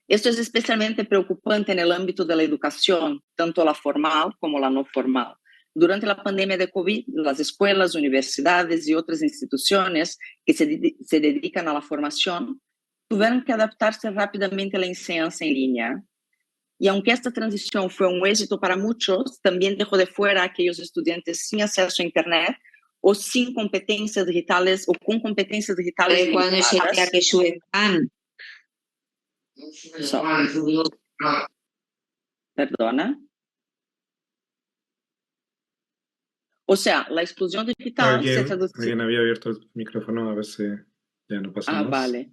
Esto es especialmente preocupante en el ámbito de la educación, tanto la formal como la no formal. Durante la pandemia de COVID, las escuelas, universidades y otras instituciones que se dedican a la formación tuvieron que adaptarse rápidamente a la enseñanza en línea. Y aunque esta transición fue un éxito para muchos, también dejó de fuera a aquellos estudiantes sin acceso a Internet o sin competencias digitales o con competencias digitales limitadas. Perdona. O sea, la exclusión digital se traduce... Alguien había abierto el micrófono, a ver si ya no pasa más. Vale.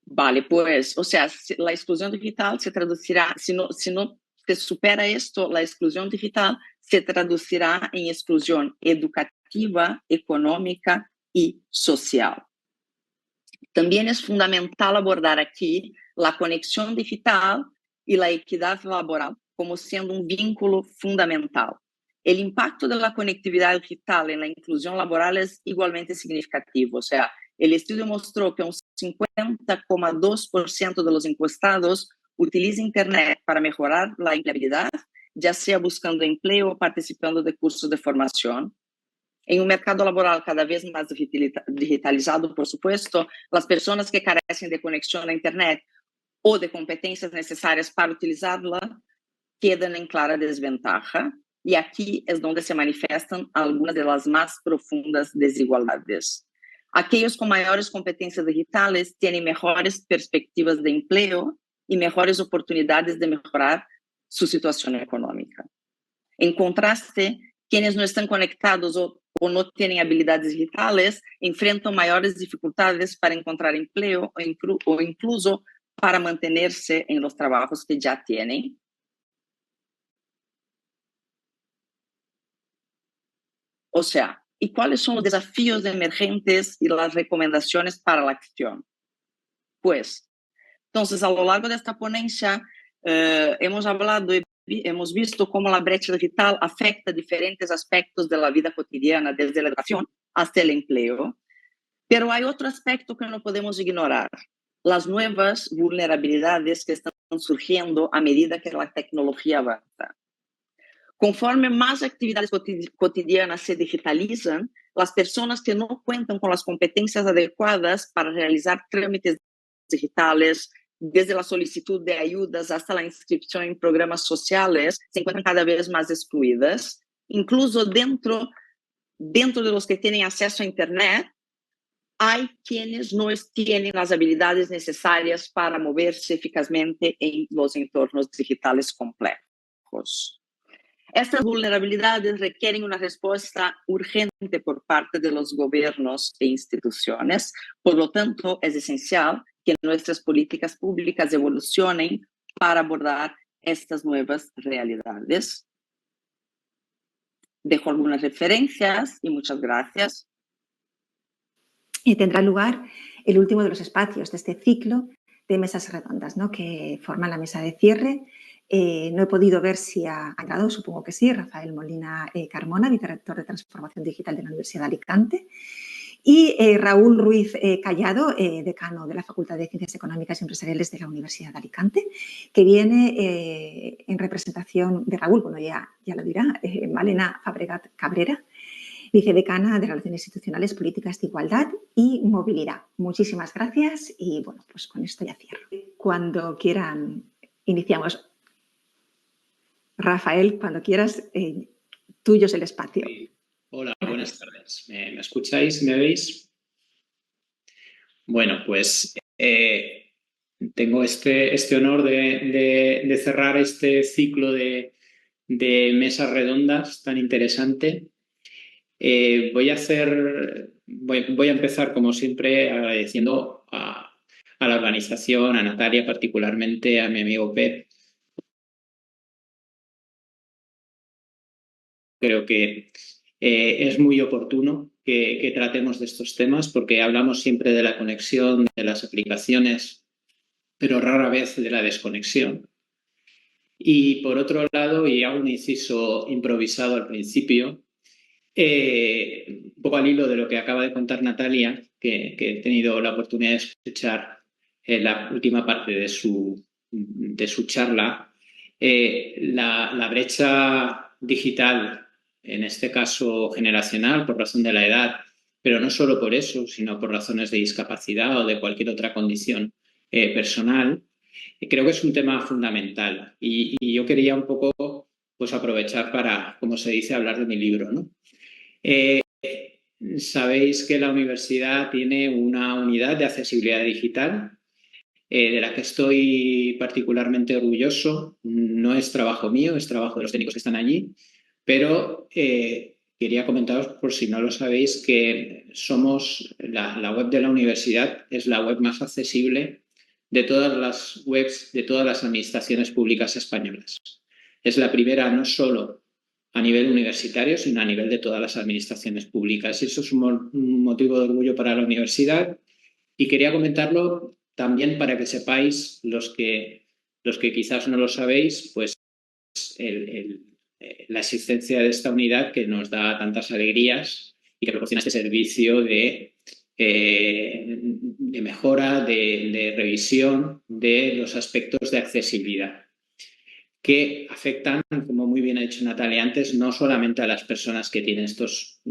Vale, pues, o sea, la exclusión digital se traducirá, si no se supera esto, la exclusión digital se traducirá en exclusión educativa, económica y social. También es fundamental abordar aquí la conexión digital y la equidad laboral como siendo un vínculo fundamental. El impacto de la conectividad digital en la inclusión laboral es igualmente significativo. O sea, el estudio mostró que un 50,2% de los encuestados utiliza Internet para mejorar la empleabilidad, ya sea buscando empleo o participando de cursos de formación. En un mercado laboral cada vez más digitalizado, por supuesto, las personas que carecen de conexión a Internet o de competencias necesarias para utilizarla quedan en clara desventaja, y aquí es donde se manifiestan algunas de las más profundas desigualdades. Aquellos con mayores competencias digitales tienen mejores perspectivas de empleo y mejores oportunidades de mejorar su situación económica. En contraste, quienes no están conectados o no tienen habilidades digitales enfrentan mayores dificultades para encontrar empleo o incluso para mantenerse en los trabajos que ya tienen. O sea, ¿y cuáles son los desafíos emergentes y las recomendaciones para la acción? Pues, entonces, a lo largo de esta ponencia, hemos hablado y hemos visto cómo la brecha digital afecta diferentes aspectos de la vida cotidiana, desde la educación hasta el empleo. Pero hay otro aspecto que no podemos ignorar: las nuevas vulnerabilidades que están surgiendo a medida que la tecnología avanza. Conforme más actividades cotidianas se digitalizan, las personas que no cuentan con las competencias adecuadas para realizar trámites digitales, desde la solicitud de ayudas hasta la inscripción en programas sociales, se encuentran cada vez más excluidas. Incluso dentro de los que tienen acceso a Internet, hay quienes no tienen las habilidades necesarias para moverse eficazmente en los entornos digitales complejos. Estas vulnerabilidades requieren una respuesta urgente por parte de los gobiernos e instituciones. Por lo tanto, es esencial que nuestras políticas públicas evolucionen para abordar estas nuevas realidades. Dejo algunas referencias y muchas gracias. Y tendrá lugar el último de los espacios de este ciclo de mesas redondas, ¿no?, que forman la mesa de cierre. No he podido ver si ha entrado, supongo que sí, Rafael Molina Carmona, vicerrector de Transformación Digital de la Universidad de Alicante, y Raúl Ruiz Callado, decano de la Facultad de Ciencias Económicas y Empresariales de la Universidad de Alicante, que viene en representación de Raúl, bueno, ya lo dirá, Malena Fabregat Cabrera, vicedecana de Relaciones Institucionales, Políticas de Igualdad y Movilidad. Muchísimas gracias y, bueno, pues con esto ya cierro. Cuando quieran, iniciamos. Rafael, cuando quieras, tuyo es el espacio. Hola, buenas tardes. ¿Me escucháis? ¿Me veis? Bueno, pues tengo este honor de cerrar este ciclo de mesas redondas tan interesante. Voy a empezar, como siempre, agradeciendo a la organización, a Natalia particularmente, a mi amigo Pep. Creo que es muy oportuno que tratemos de estos temas, porque hablamos siempre de la conexión, de las aplicaciones, pero rara vez de la desconexión. Y por otro lado, y hago un inciso improvisado al principio, un poco al hilo de lo que acaba de contar Natalia, que he tenido la oportunidad de escuchar la última parte de su charla, la brecha digital, en este caso generacional, por razón de la edad, pero no solo por eso, sino por razones de discapacidad o de cualquier otra condición personal, creo que es un tema fundamental. Y yo quería un poco pues, aprovechar para, como se dice, hablar de mi libro, ¿no? Sabéis que la universidad tiene una unidad de accesibilidad digital, de la que estoy particularmente orgulloso. No es trabajo mío, es trabajo de los técnicos que están allí, pero quería comentaros, por si no lo sabéis, que somos la web de la universidad es la web más accesible de todas las webs de todas las administraciones públicas españolas. Es la primera no solo a nivel universitario, sino a nivel de todas las administraciones públicas. Y eso es un motivo de orgullo para la universidad, y quería comentarlo también para que sepáis, los que quizás no lo sabéis, pues la existencia de esta unidad que nos da tantas alegrías y que proporciona este servicio de de mejora, de revisión de los aspectos de accesibilidad, que afectan, como muy bien ha dicho Natalia antes, no solamente a las personas que tienen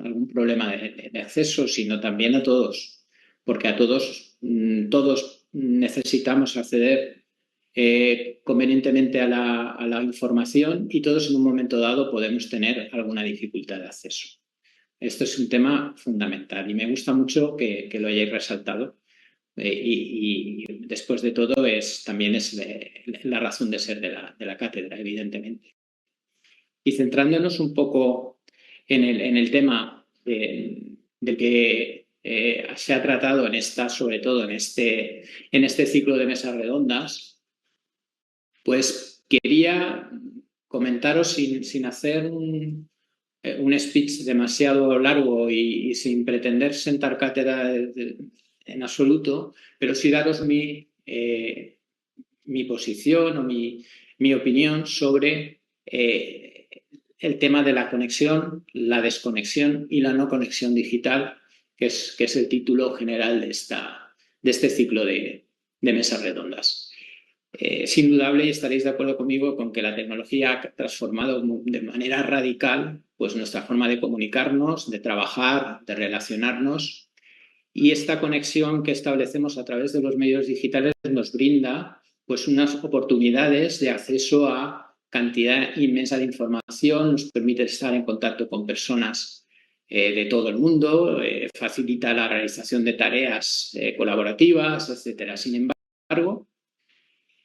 algún problema de acceso, sino también a todos, porque a todos necesitamos acceder convenientemente a la información y todos en un momento dado podemos tener alguna dificultad de acceso. Esto es un tema fundamental y me gusta mucho que lo hayáis resaltado. Y después de todo también es la razón de ser de la cátedra, evidentemente. Y centrándonos un poco en el tema del que se ha tratado sobre todo en este ciclo de mesas redondas, pues quería comentaros sin hacer un speech demasiado largo y sin pretender sentar cátedra en absoluto, pero sí daros mi posición o mi opinión sobre el tema de la conexión, la desconexión y la no conexión digital, que es el título general de este ciclo de mesas redondas. Es indudable y estaréis de acuerdo conmigo con que la tecnología ha transformado de manera radical pues, nuestra forma de comunicarnos, de trabajar, de relacionarnos, y esta conexión que establecemos a través de los medios digitales nos brinda pues, unas oportunidades de acceso a cantidad inmensa de información, nos permite estar en contacto con personas de todo el mundo, facilita la realización de tareas colaborativas, etc. Sin embargo,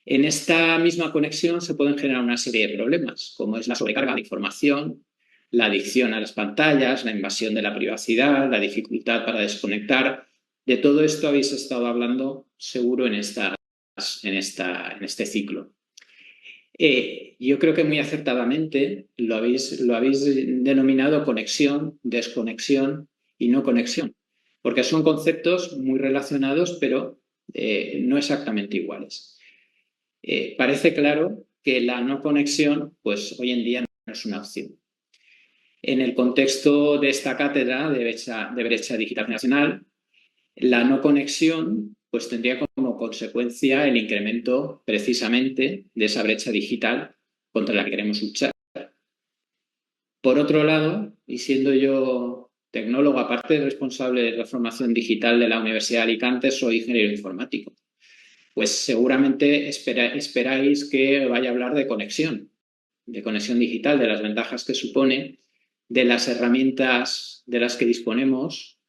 en esta misma conexión se pueden generar una serie de problemas, como es la sobrecarga de información, la adicción a las pantallas, la invasión de la privacidad, la dificultad para desconectar. De todo esto habéis estado hablando seguro en este ciclo. Yo creo que muy acertadamente lo habéis denominado conexión, desconexión y no conexión, porque son conceptos muy relacionados, pero no exactamente iguales. Parece claro que la no conexión, pues hoy en día no es una opción. En el contexto de esta cátedra de brecha digital nacional, la no conexión pues tendría como consecuencia el incremento precisamente de esa brecha digital contra la que queremos luchar. Por otro lado, y siendo yo tecnólogo, aparte de responsable de transformación digital de la Universidad de Alicante, soy ingeniero informático. Pues seguramente esperáis que vaya a hablar de conexión digital, de las ventajas que supone, de las herramientas de las que disponemos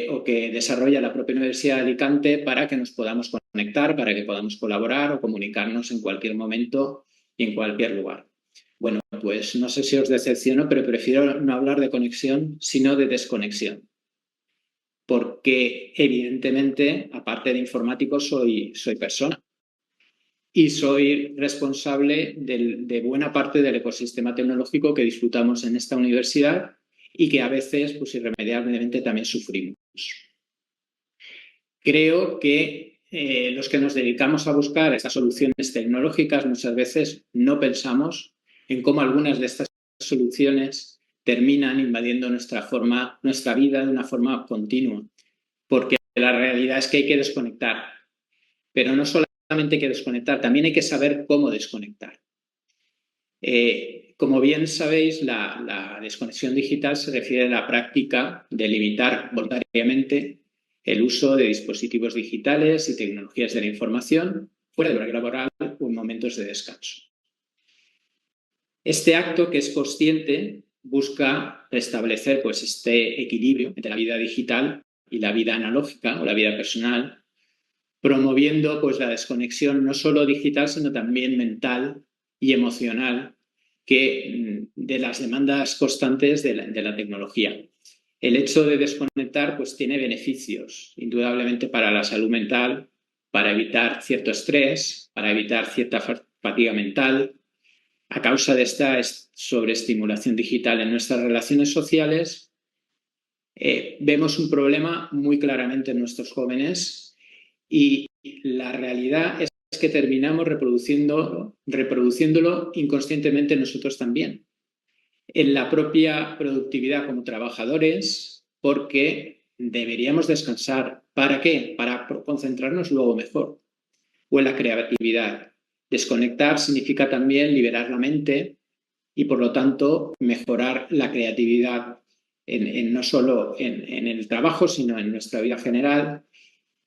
o que desarrolla la propia Universidad de Alicante para que nos podamos conectar, para que podamos colaborar o comunicarnos en cualquier momento y en cualquier lugar. Bueno, pues no sé si os decepciono, pero prefiero no hablar de conexión, sino de desconexión. Porque evidentemente, aparte de informático, soy persona y soy responsable de buena parte del ecosistema tecnológico que disfrutamos en esta universidad y que a veces, pues irremediablemente, también sufrimos. Creo que los que nos dedicamos a buscar estas soluciones tecnológicas muchas veces no pensamos en cómo algunas de estas soluciones terminan invadiendo nuestra vida de una forma continua. Porque la realidad es que hay que desconectar, pero no solamente hay que desconectar, también hay que saber cómo desconectar. Como bien sabéis, la desconexión digital se refiere a la práctica de limitar voluntariamente el uso de dispositivos digitales y tecnologías de la información fuera del horario laboral o en momentos de descanso. Este acto, que es consciente, busca restablecer pues, este equilibrio entre la vida digital y la vida analógica o la vida personal, promoviendo pues, la desconexión no solo digital, sino también mental y emocional de las demandas constantes de la tecnología. El hecho de desconectar pues, tiene beneficios, indudablemente, para la salud mental, para evitar cierto estrés, para evitar cierta fatiga mental. A causa de esta sobreestimulación digital en nuestras relaciones sociales, vemos un problema muy claramente en nuestros jóvenes y la realidad es que terminamos reproduciéndolo inconscientemente nosotros también. En la propia productividad como trabajadores, porque deberíamos descansar. ¿Para qué? Para concentrarnos luego mejor. O en la creatividad. Desconectar significa también liberar la mente y, por lo tanto, mejorar la creatividad no solo en el trabajo, sino en nuestra vida general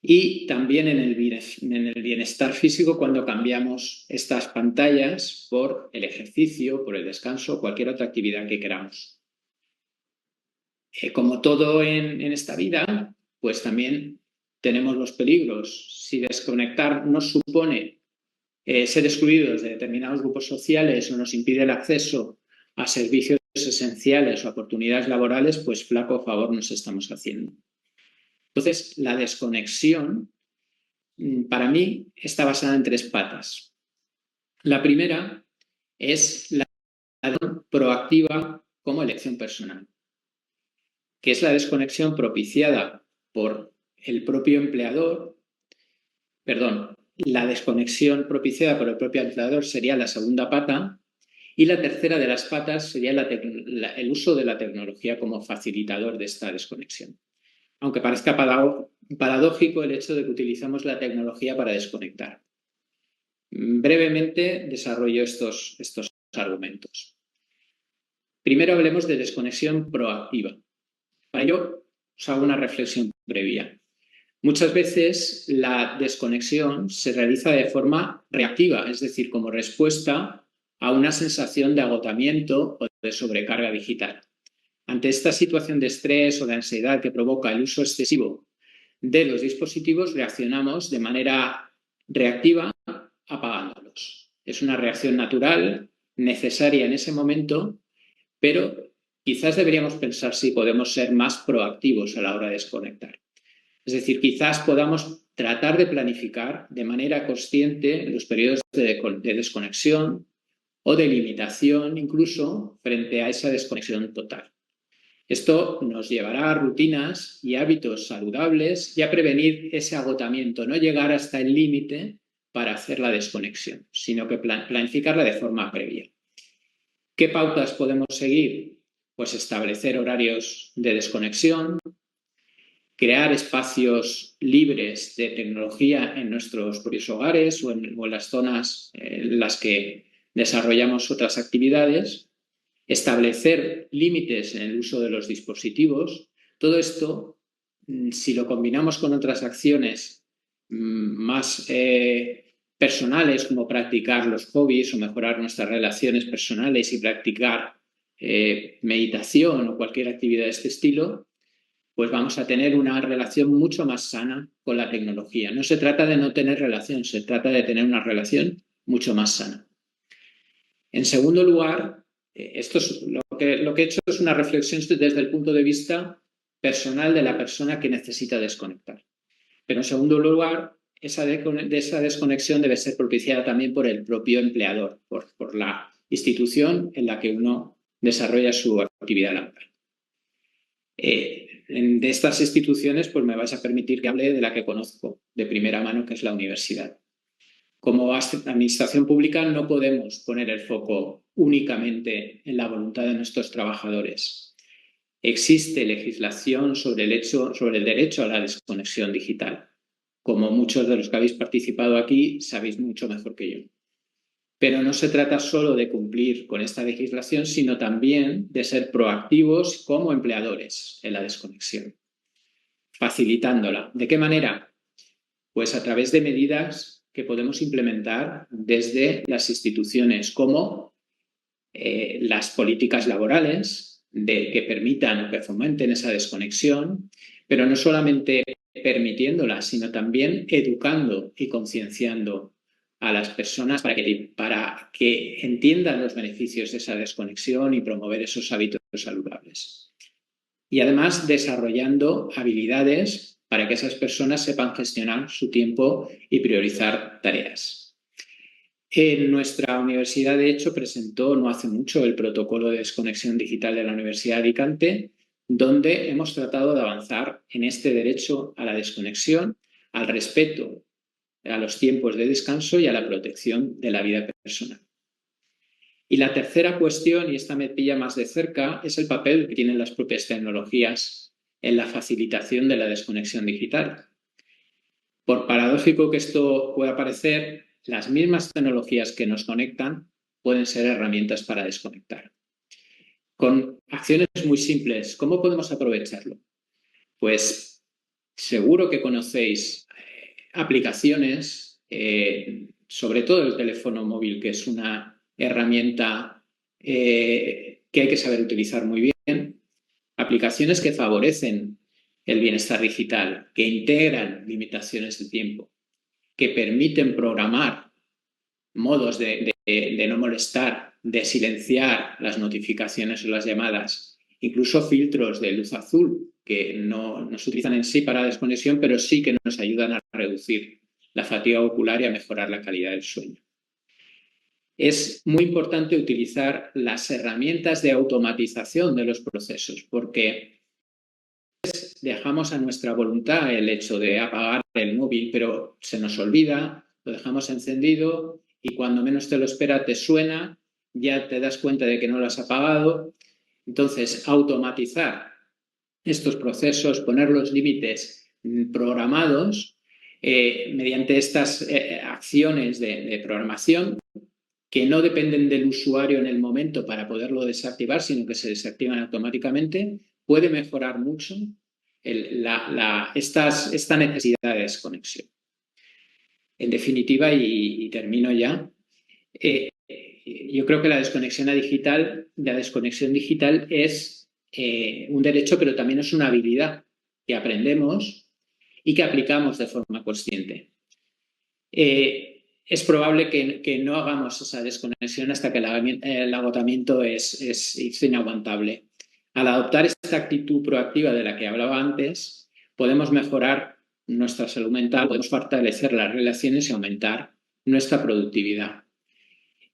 y también en el bienestar físico cuando cambiamos estas pantallas por el ejercicio, por el descanso o cualquier otra actividad que queramos. Como todo en esta vida, pues también tenemos los peligros. Si desconectar nos supone ser excluidos de determinados grupos sociales o nos impide el acceso a servicios esenciales o oportunidades laborales, pues flaco favor nos estamos haciendo. Entonces, la desconexión, para mí, está basada en 3 patas. La primera es la proactiva como elección personal, que es la desconexión propiciada por el propio empleador, la desconexión propiciada por el propio empleador sería la segunda pata, y la tercera de las patas sería el uso de la tecnología como facilitador de esta desconexión. Aunque parezca paradójico el hecho de que utilizamos la tecnología para desconectar. Brevemente desarrollo estos argumentos. Primero hablemos de desconexión proactiva. Para ello os hago una reflexión previa. Muchas veces la desconexión se realiza de forma reactiva, es decir, como respuesta a una sensación de agotamiento o de sobrecarga digital. Ante esta situación de estrés o de ansiedad que provoca el uso excesivo de los dispositivos, reaccionamos de manera reactiva apagándolos. Es una reacción natural, necesaria en ese momento, pero quizás deberíamos pensar si podemos ser más proactivos a la hora de desconectar. Es decir, quizás podamos tratar de planificar de manera consciente los periodos de desconexión o de limitación incluso frente a esa desconexión total. Esto nos llevará a rutinas y hábitos saludables y a prevenir ese agotamiento, no llegar hasta el límite para hacer la desconexión, sino que planificarla de forma previa. ¿Qué pautas podemos seguir? Pues establecer horarios de desconexión, crear espacios libres de tecnología en nuestros propios hogares o en las zonas en las que desarrollamos otras actividades, establecer límites en el uso de los dispositivos. Todo esto, si lo combinamos con otras acciones más personales, como practicar los hobbies o mejorar nuestras relaciones personales y practicar meditación o cualquier actividad de este estilo, pues vamos a tener una relación mucho más sana con la tecnología. No se trata de no tener relación, se trata de tener una relación mucho más sana. En segundo lugar, esto es lo que he hecho es una reflexión desde el punto de vista personal de la persona que necesita desconectar. Pero en segundo lugar, esa desconexión debe ser propiciada también por el propio empleador, por la institución en la que uno desarrolla su actividad laboral. De estas instituciones, pues me vais a permitir que hable de la que conozco de primera mano, que es la universidad. Como administración pública no podemos poner el foco únicamente en la voluntad de nuestros trabajadores. Existe legislación sobre el derecho a la desconexión digital. Como muchos de los que habéis participado aquí sabéis mucho mejor que yo. Pero no se trata solo de cumplir con esta legislación, sino también de ser proactivos como empleadores en la desconexión, facilitándola. ¿De qué manera? Pues a través de medidas que podemos implementar desde las instituciones, como las políticas laborales que permitan o que fomenten esa desconexión, pero no solamente permitiéndola, sino también educando y concienciando a las personas para que entiendan los beneficios de esa desconexión y promover esos hábitos saludables. Y además desarrollando habilidades para que esas personas sepan gestionar su tiempo y priorizar tareas. En nuestra universidad, de hecho, presentó no hace mucho el protocolo de desconexión digital de la Universidad de Alicante, donde hemos tratado de avanzar en este derecho a la desconexión, al respeto a los tiempos de descanso y a la protección de la vida personal. Y la tercera cuestión, y esta me pilla más de cerca, es el papel que tienen las propias tecnologías en la facilitación de la desconexión digital. Por paradójico que esto pueda parecer, las mismas tecnologías que nos conectan pueden ser herramientas para desconectar. Con acciones muy simples, ¿cómo podemos aprovecharlo? Pues seguro que conocéis aplicaciones, sobre todo el teléfono móvil, que es una herramienta que hay que saber utilizar muy bien, aplicaciones que favorecen el bienestar digital, que integran limitaciones de tiempo, que permiten programar modos de no molestar, de silenciar las notificaciones o las llamadas, incluso filtros de luz azul que no se utilizan en sí para desconexión, pero sí que nos ayudan a reducir la fatiga ocular y a mejorar la calidad del sueño. Es muy importante utilizar las herramientas de automatización de los procesos, porque dejamos a nuestra voluntad el hecho de apagar el móvil, pero se nos olvida, lo dejamos encendido y cuando menos te lo espera te suena, ya te das cuenta de que no lo has apagado. Entonces, automatizar estos procesos, poner los límites programados mediante estas acciones de programación que no dependen del usuario en el momento para poderlo desactivar, sino que se desactivan automáticamente, puede mejorar mucho esta necesidad de desconexión. En definitiva, y termino ya, yo creo que la desconexión digital es un derecho, pero también es una habilidad que aprendemos y que aplicamos de forma consciente. Es probable que no hagamos esa desconexión hasta que el agotamiento es inaguantable. Al adoptar esta actitud proactiva de la que hablaba antes, podemos mejorar nuestra salud mental, podemos fortalecer las relaciones y aumentar nuestra productividad.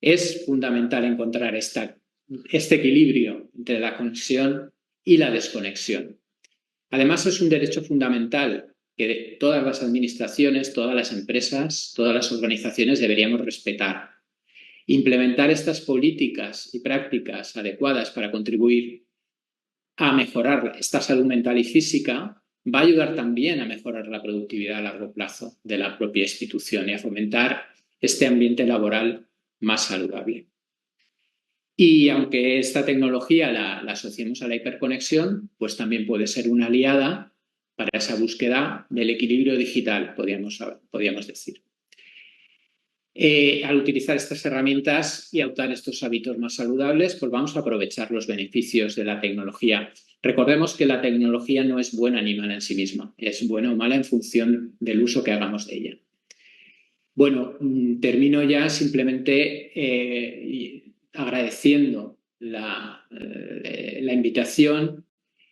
Es fundamental encontrar este equilibrio entre la conexión y la desconexión. Además, es un derecho fundamental que todas las administraciones, todas las empresas, todas las organizaciones deberíamos respetar. Implementar estas políticas y prácticas adecuadas para contribuir a mejorar esta salud mental y física va a ayudar también a mejorar la productividad a largo plazo de la propia institución y a fomentar este ambiente laboral más saludable. Y aunque esta tecnología la asociemos a la hiperconexión, pues también puede ser una aliada para esa búsqueda del equilibrio digital, podríamos decir. Al utilizar estas herramientas y adoptar estos hábitos más saludables, pues vamos a aprovechar los beneficios de la tecnología. Recordemos que la tecnología no es buena ni mala en sí misma, es buena o mala en función del uso que hagamos de ella. Bueno, termino ya simplemente agradeciendo la invitación,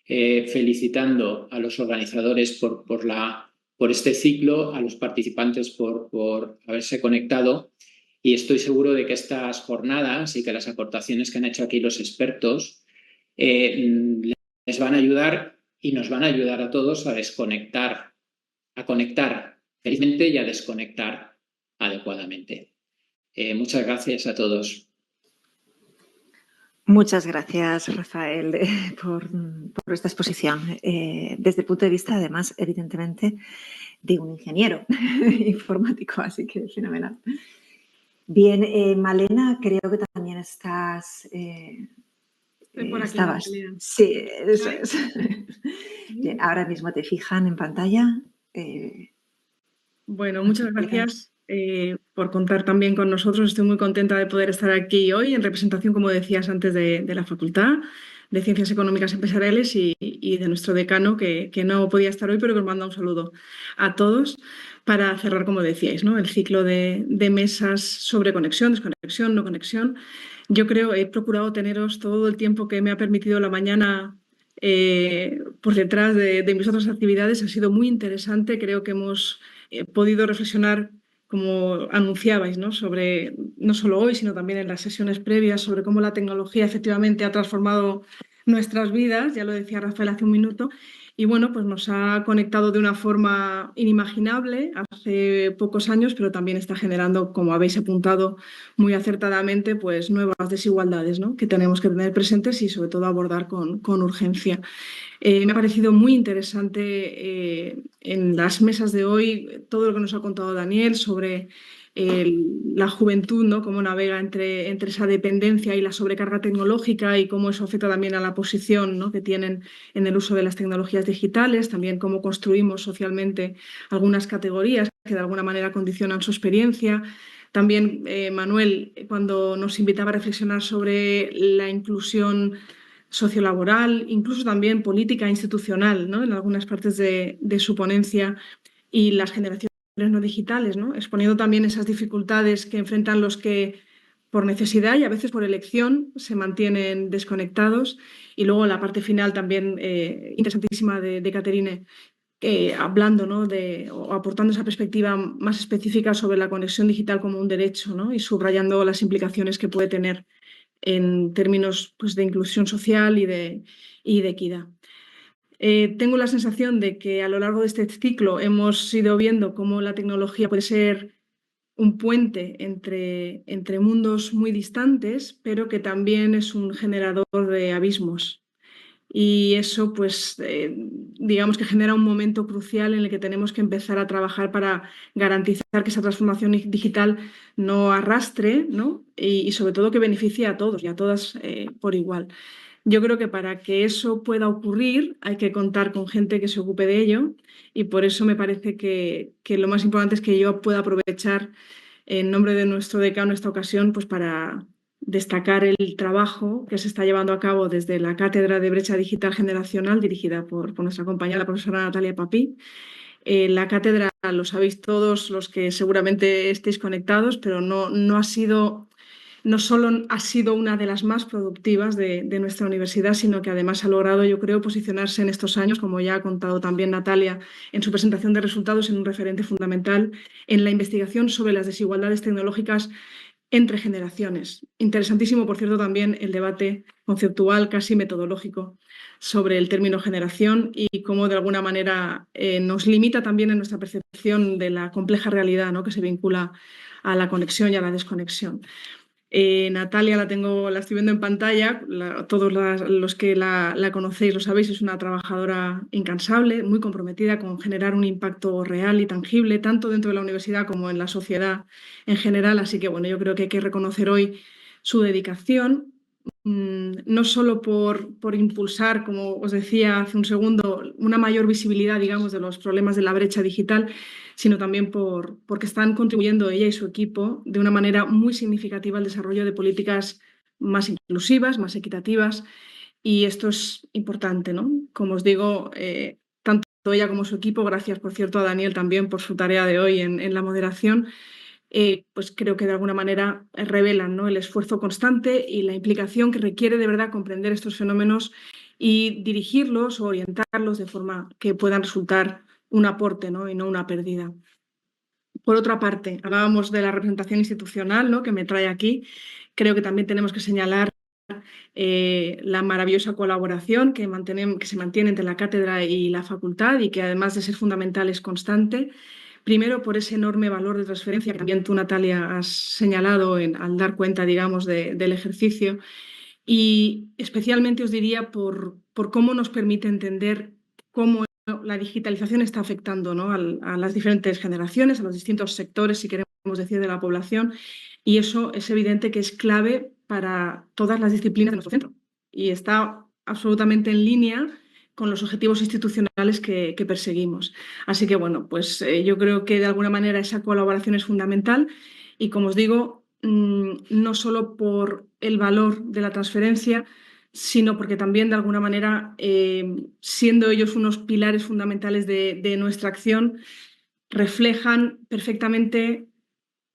felicitando a los organizadores por este ciclo, a los participantes por haberse conectado, y estoy seguro de que estas jornadas y que las aportaciones que han hecho aquí los expertos les van a ayudar y nos van a ayudar a todos a desconectar, a conectar felizmente y a desconectar adecuadamente. Muchas gracias a todos. Muchas gracias, Rafael, por esta exposición. Desde el punto de vista, además, evidentemente, de un ingeniero informático, así que fenomenal. Bien, Malena, creo que también estás... por aquí, estabas. Sí, eso es. Bien, ahora mismo te fijan en pantalla. Bueno, muchas gracias por contar también con nosotros. Estoy muy contenta de poder estar aquí hoy en representación, como decías antes, de la Facultad de Ciencias Económicas Empresariales y de nuestro decano, que no podía estar hoy, pero que os manda un saludo a todos para cerrar, como decíais, ¿no? El ciclo de mesas sobre conexión, desconexión, no conexión. Yo creo, he procurado teneros todo el tiempo que me ha permitido la mañana por detrás de mis otras actividades. Ha sido muy interesante. Creo que hemos podido reflexionar, como anunciabais, ¿no? Sobre, no solo hoy, sino también en las sesiones previas, sobre cómo la tecnología efectivamente ha transformado nuestras vidas, ya lo decía Rafael hace un minuto, y bueno, pues nos ha conectado de una forma inimaginable hace pocos años, pero también está generando, como habéis apuntado muy acertadamente, pues nuevas desigualdades, ¿no?, que tenemos que tener presentes y sobre todo abordar con urgencia. Me ha parecido muy interesante en las mesas de hoy todo lo que nos ha contado Daniel sobre la juventud, ¿no?, cómo navega entre esa dependencia y la sobrecarga tecnológica y cómo eso afecta también a la posición, ¿no?, que tienen en el uso de las tecnologías digitales, también cómo construimos socialmente algunas categorías que de alguna manera condicionan su experiencia. También Manuel, cuando nos invitaba a reflexionar sobre la inclusión sociolaboral, incluso también política e institucional, ¿no?, en algunas partes de su ponencia, y las generaciones no digitales, ¿no?, exponiendo también esas dificultades que enfrentan los que por necesidad y a veces por elección se mantienen desconectados. Y luego la parte final también interesantísima de Caterine, hablando, ¿no?, o aportando esa perspectiva más específica sobre la conexión digital como un derecho, ¿no?, y subrayando las implicaciones que puede tener en términos, pues, de inclusión social y de equidad. Tengo la sensación de que a lo largo de este ciclo hemos ido viendo cómo la tecnología puede ser un puente entre mundos muy distantes, pero que también es un generador de abismos. Y eso, pues, digamos que genera un momento crucial en el que tenemos que empezar a trabajar para garantizar que esa transformación digital no arrastre, ¿no?, y sobre todo que beneficie a todos y a todas por igual. Yo creo que para que eso pueda ocurrir hay que contar con gente que se ocupe de ello, y por eso me parece que lo más importante es que yo pueda aprovechar en nombre de nuestro decano esta ocasión, pues, para destacar el trabajo que se está llevando a cabo desde la Cátedra de Brecha Digital Generacional, dirigida por nuestra compañera, la profesora Natalia Papí. La cátedra, lo sabéis todos los que seguramente estéis conectados, pero no solo ha sido una de las más productivas de nuestra universidad, sino que además ha logrado, yo creo, posicionarse en estos años, como ya ha contado también Natalia en su presentación de resultados, en un referente fundamental en la investigación sobre las desigualdades tecnológicas entre generaciones. Interesantísimo, por cierto, también el debate conceptual, casi metodológico, sobre el término generación y cómo de alguna manera nos limita también en nuestra percepción de la compleja realidad, ¿no?, que se vincula a la conexión y a la desconexión. Natalia la estoy viendo en pantalla, todos los que la conocéis lo sabéis, es una trabajadora incansable, muy comprometida con generar un impacto real y tangible, tanto dentro de la universidad como en la sociedad en general. Así que bueno, yo creo que hay que reconocer hoy su dedicación, no solo por impulsar, como os decía hace un segundo, una mayor visibilidad, digamos, de los problemas de la brecha digital, sino también porque están contribuyendo ella y su equipo de una manera muy significativa al desarrollo de políticas más inclusivas, más equitativas, y esto es importante, ¿no? Como os digo, tanto ella como su equipo, gracias por cierto a Daniel también por su tarea de hoy en la moderación, pues creo que de alguna manera revelan, ¿no?, el esfuerzo constante y la implicación que requiere de verdad comprender estos fenómenos y dirigirlos o orientarlos de forma que puedan resultar un aporte, ¿no?, y no una pérdida. Por otra parte, hablábamos de la representación institucional, ¿no?, que me trae aquí. Creo que también tenemos que señalar la maravillosa colaboración que se mantiene entre la cátedra y la facultad y que además de ser fundamental es constante. Primero, por ese enorme valor de transferencia que también tú, Natalia, has señalado al dar cuenta, digamos, del ejercicio, y especialmente os diría por cómo nos permite entender cómo la digitalización está afectando, ¿no?, a las diferentes generaciones, a los distintos sectores, si queremos decir, de la población, y eso es evidente que es clave para todas las disciplinas de nuestro centro y está absolutamente en línea con los objetivos institucionales que perseguimos. Así que, bueno, pues yo creo que de alguna manera esa colaboración es fundamental y, como os digo, no solo por el valor de la transferencia, sino porque también de alguna manera, siendo ellos unos pilares fundamentales de nuestra acción, reflejan perfectamente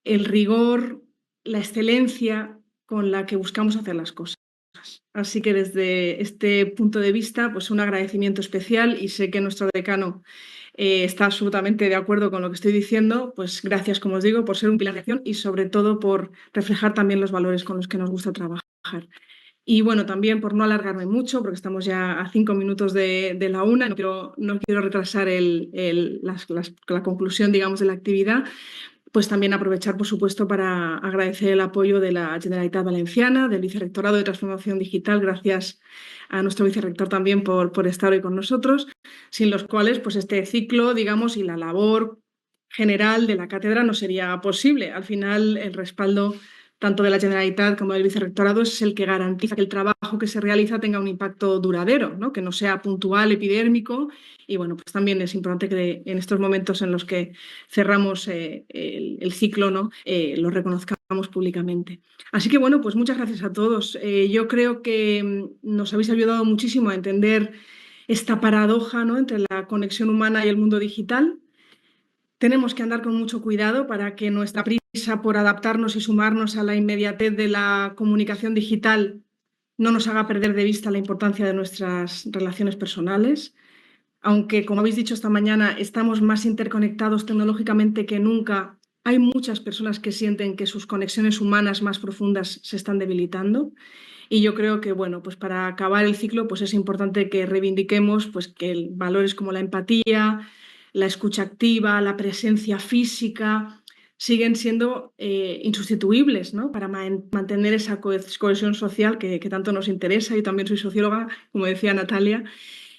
el rigor, la excelencia con la que buscamos hacer las cosas. Así que desde este punto de vista, pues un agradecimiento especial, y sé que nuestro decano está absolutamente de acuerdo con lo que estoy diciendo. Pues gracias, como os digo, por ser un pilar de acción y sobre todo por reflejar también los valores con los que nos gusta trabajar. Y bueno, también por no alargarme mucho, porque estamos ya a 5 minutos de la 1, no quiero retrasar la conclusión, digamos, de la actividad, pues también aprovechar, por supuesto, para agradecer el apoyo de la Generalitat Valenciana, del Vicerrectorado de Transformación Digital. Gracias a nuestro vicerrector también por estar hoy con nosotros, sin los cuales pues este ciclo, digamos, y la labor general de la cátedra no sería posible. Al final, el respaldo tanto de la Generalitat como del Vicerrectorado es el que garantiza que el trabajo que se realiza tenga un impacto duradero, ¿no? Que no sea puntual, epidérmico. Y bueno, pues también es importante que en estos momentos en los que cerramos el ciclo, ¿no? Lo reconozcamos públicamente. Así que bueno, pues muchas gracias a todos. Yo creo que nos habéis ayudado muchísimo a entender esta paradoja, ¿no? Entre la conexión humana y el mundo digital. Tenemos que andar con mucho cuidado para que nuestra prisa por adaptarnos y sumarnos a la inmediatez de la comunicación digital no nos haga perder de vista la importancia de nuestras relaciones personales. Aunque, como habéis dicho esta mañana, estamos más interconectados tecnológicamente que nunca, hay muchas personas que sienten que sus conexiones humanas más profundas se están debilitando. Y yo creo que, bueno, pues para acabar el ciclo, pues es importante que reivindiquemos pues que valores como la empatía, la escucha activa, la presencia física, siguen siendo insustituibles, ¿no? Para mantener esa cohesión social que tanto nos interesa. Yo también soy socióloga, como decía Natalia,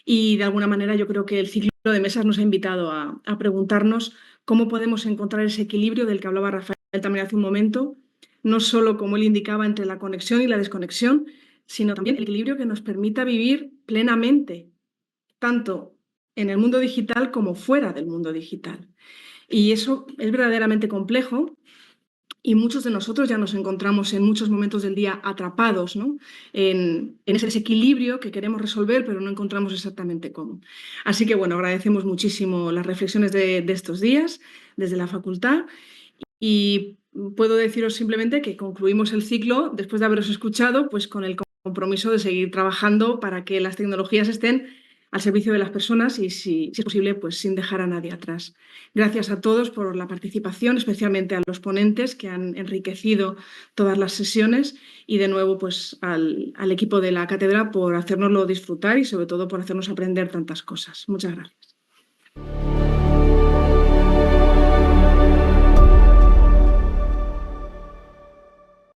y de alguna manera yo creo que el ciclo de mesas nos ha invitado a preguntarnos cómo podemos encontrar ese equilibrio del que hablaba Rafael también hace un momento, no solo, como él indicaba, entre la conexión y la desconexión, sino también el equilibrio que nos permita vivir plenamente, tanto en el mundo digital como fuera del mundo digital. Y eso es verdaderamente complejo y muchos de nosotros ya nos encontramos en muchos momentos del día atrapados, ¿no? en ese desequilibrio que queremos resolver, pero no encontramos exactamente cómo. Así que, bueno, agradecemos muchísimo las reflexiones de estos días desde la facultad y puedo deciros simplemente que concluimos el ciclo después de haberos escuchado, pues con el compromiso de seguir trabajando para que las tecnologías estén al servicio de las personas y, si es posible, pues sin dejar a nadie atrás. Gracias a todos por la participación, especialmente a los ponentes que han enriquecido todas las sesiones y de nuevo pues al equipo de la cátedra por hacérnoslo disfrutar y sobre todo por hacernos aprender tantas cosas. Muchas gracias.